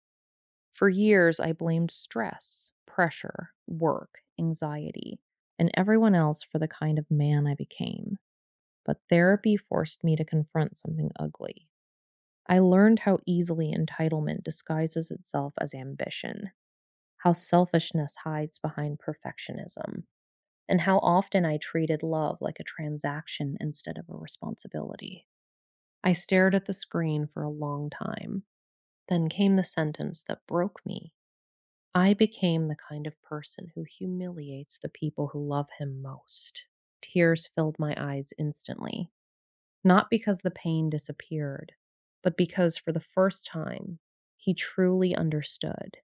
For years, I blamed stress, pressure, work, anxiety, and everyone else for the kind of man I became. But therapy forced me to confront something ugly. I learned how easily entitlement disguises itself as ambition, how selfishness hides behind perfectionism, and how often I treated love like a transaction instead of a responsibility. I stared at the screen for a long time. Then came the sentence that broke me. I became the kind of person who humiliates the people who love him most. Tears filled my eyes instantly, not because the pain disappeared, but because for the first time, he truly understood.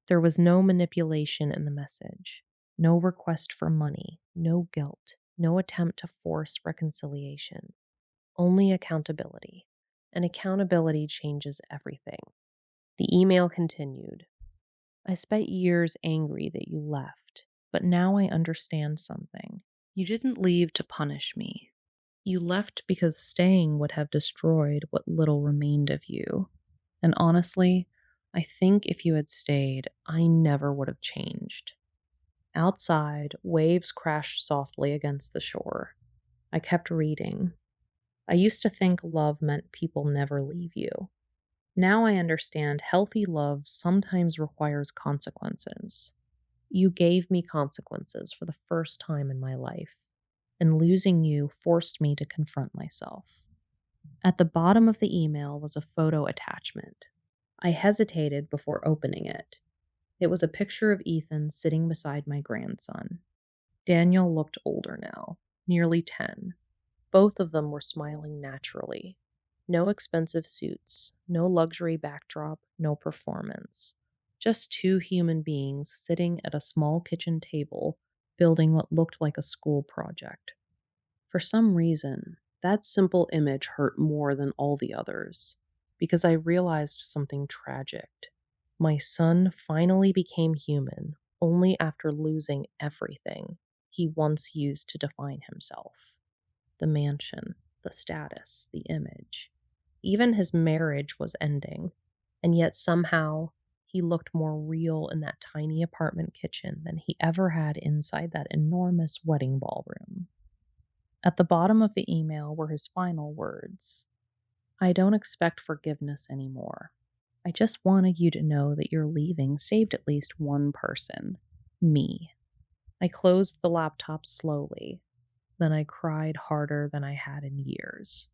There was no manipulation in the message, no request for money, no guilt, no attempt to force reconciliation, only accountability. And accountability changes everything. The email continued. I spent years angry that you left, but now I understand something. You didn't leave to punish me. You left because staying would have destroyed what little remained of you. And honestly, I think if you had stayed, I never would have changed. Outside, waves crashed softly against the shore. I kept reading. I used to think love meant people never leave you. Now I understand healthy love sometimes requires consequences. You gave me consequences for the first time in my life, and losing you forced me to confront myself. At the bottom of the email was a photo attachment. I hesitated before opening it. It was a picture of Ethan sitting beside my grandson. Daniel looked older now, nearly 10. Both of them were smiling naturally. No expensive suits, no luxury backdrop, no performance. Just two human beings sitting at a small kitchen table, building what looked like a school project. For some reason, that simple image hurt more than all the others, because I realized something tragic. My son finally became human only after losing everything he once used to define himself: the mansion, the status, the image. Even his marriage was ending, and yet somehow he looked more real in that tiny apartment kitchen than he ever had inside that enormous wedding ballroom. At the bottom of the email were his final words. I don't expect forgiveness anymore. I just wanted you to know that your leaving saved at least one person: me. I closed the laptop slowly. Then I cried harder than I had in years.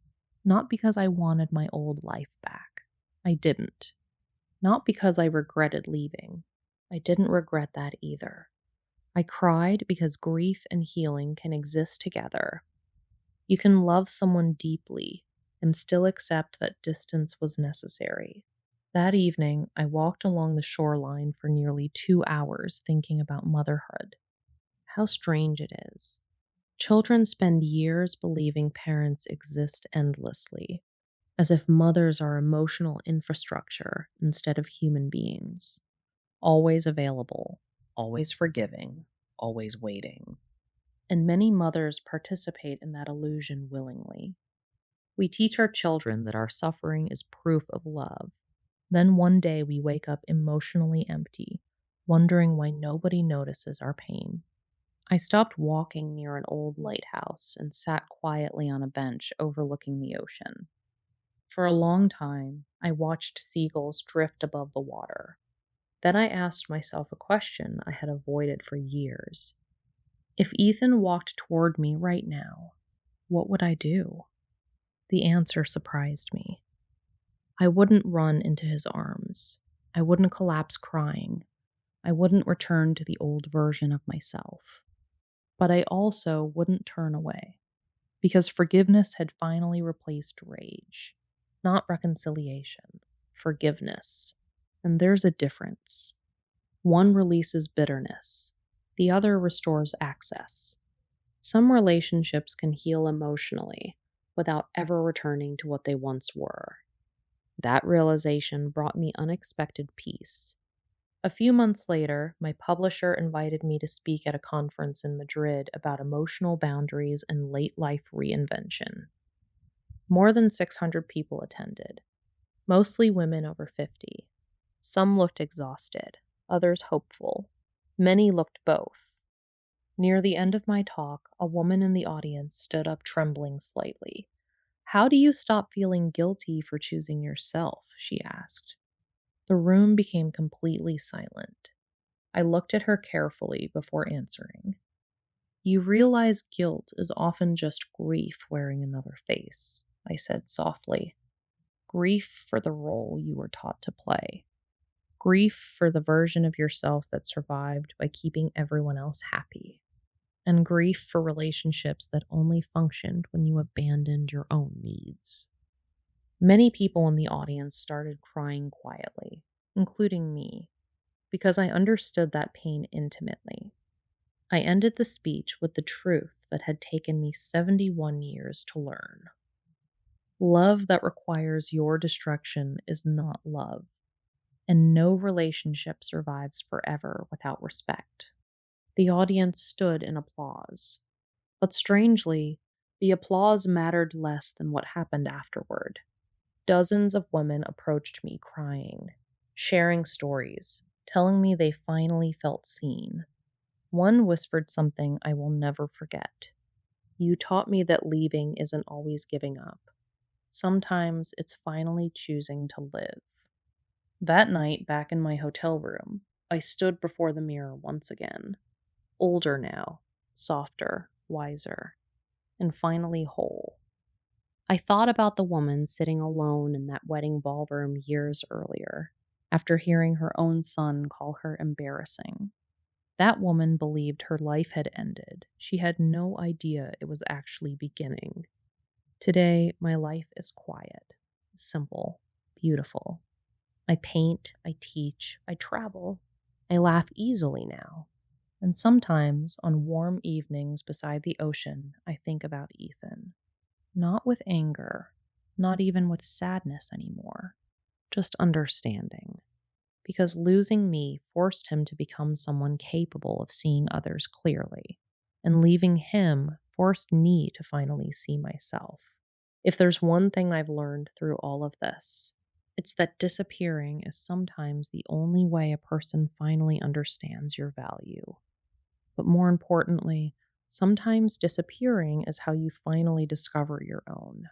Not because I wanted my old life back. I didn't. Not because I regretted leaving. I didn't regret that either. I cried because grief and healing can exist together. You can love someone deeply and still accept that distance was necessary. That evening, I walked along the shoreline for nearly 2 hours thinking about motherhood. How strange it is. Children spend years believing parents exist endlessly, as if mothers are emotional infrastructure instead of human beings, always available, always forgiving, always waiting. And many mothers participate in that illusion willingly. We teach our children that our suffering is proof of love. Then one day we wake up emotionally empty, wondering why nobody notices our pain. I stopped walking near an old lighthouse and sat quietly on a bench overlooking the ocean. For a long time, I watched seagulls drift above the water. Then I asked myself a question I had avoided for years. If Ethan walked toward me right now, what would I do? The answer surprised me. I wouldn't run into his arms. I wouldn't collapse crying. I wouldn't return to the old version of myself. But I also wouldn't turn away, because forgiveness had finally replaced rage. Not reconciliation, forgiveness. And there's a difference. One releases bitterness, The other restores access. Some relationships can heal emotionally without ever returning to what they once were. That realization brought me unexpected peace. A few months later, my publisher invited me to speak at a conference in Madrid about emotional boundaries and late life reinvention. More than 600 people attended, mostly women over 50. Some looked exhausted, others hopeful. Many looked both. Near the end of my talk, a woman in the audience stood up trembling slightly. "How do you stop feeling guilty for choosing yourself?" she asked. The room became completely silent. I looked at her carefully before answering. "You realize guilt is often just grief wearing another face," I said softly. "Grief for the role you were taught to play. Grief for the version of yourself that survived by keeping everyone else happy. And grief for relationships that only functioned when you abandoned your own needs." Many people in the audience started crying quietly, including me, because I understood that pain intimately. I ended the speech with the truth that had taken me 71 years to learn. Love that requires your destruction is not love, and no relationship survives forever without respect. The audience stood in applause, but strangely, the applause mattered less than what happened afterward. Dozens of women approached me crying, sharing stories, telling me they finally felt seen. One whispered something I will never forget. "You taught me that leaving isn't always giving up. Sometimes it's finally choosing to live." That night, back in my hotel room, I stood before the mirror once again. Older now, softer, wiser, and finally whole. I thought about the woman sitting alone in that wedding ballroom years earlier, after hearing her own son call her embarrassing. That woman believed her life had ended. She had no idea it was actually beginning. Today, my life is quiet, simple, beautiful. I paint, I teach, I travel. I laugh easily now. And sometimes, on warm evenings beside the ocean, I think about Ethan. Not with anger, not even with sadness anymore, just understanding. Because losing me forced him to become someone capable of seeing others clearly, and leaving him forced me to finally see myself. If there's one thing I've learned through all of this, it's that disappearing is sometimes the only way a person finally understands your value. But more importantly, sometimes disappearing is how you finally discover your own.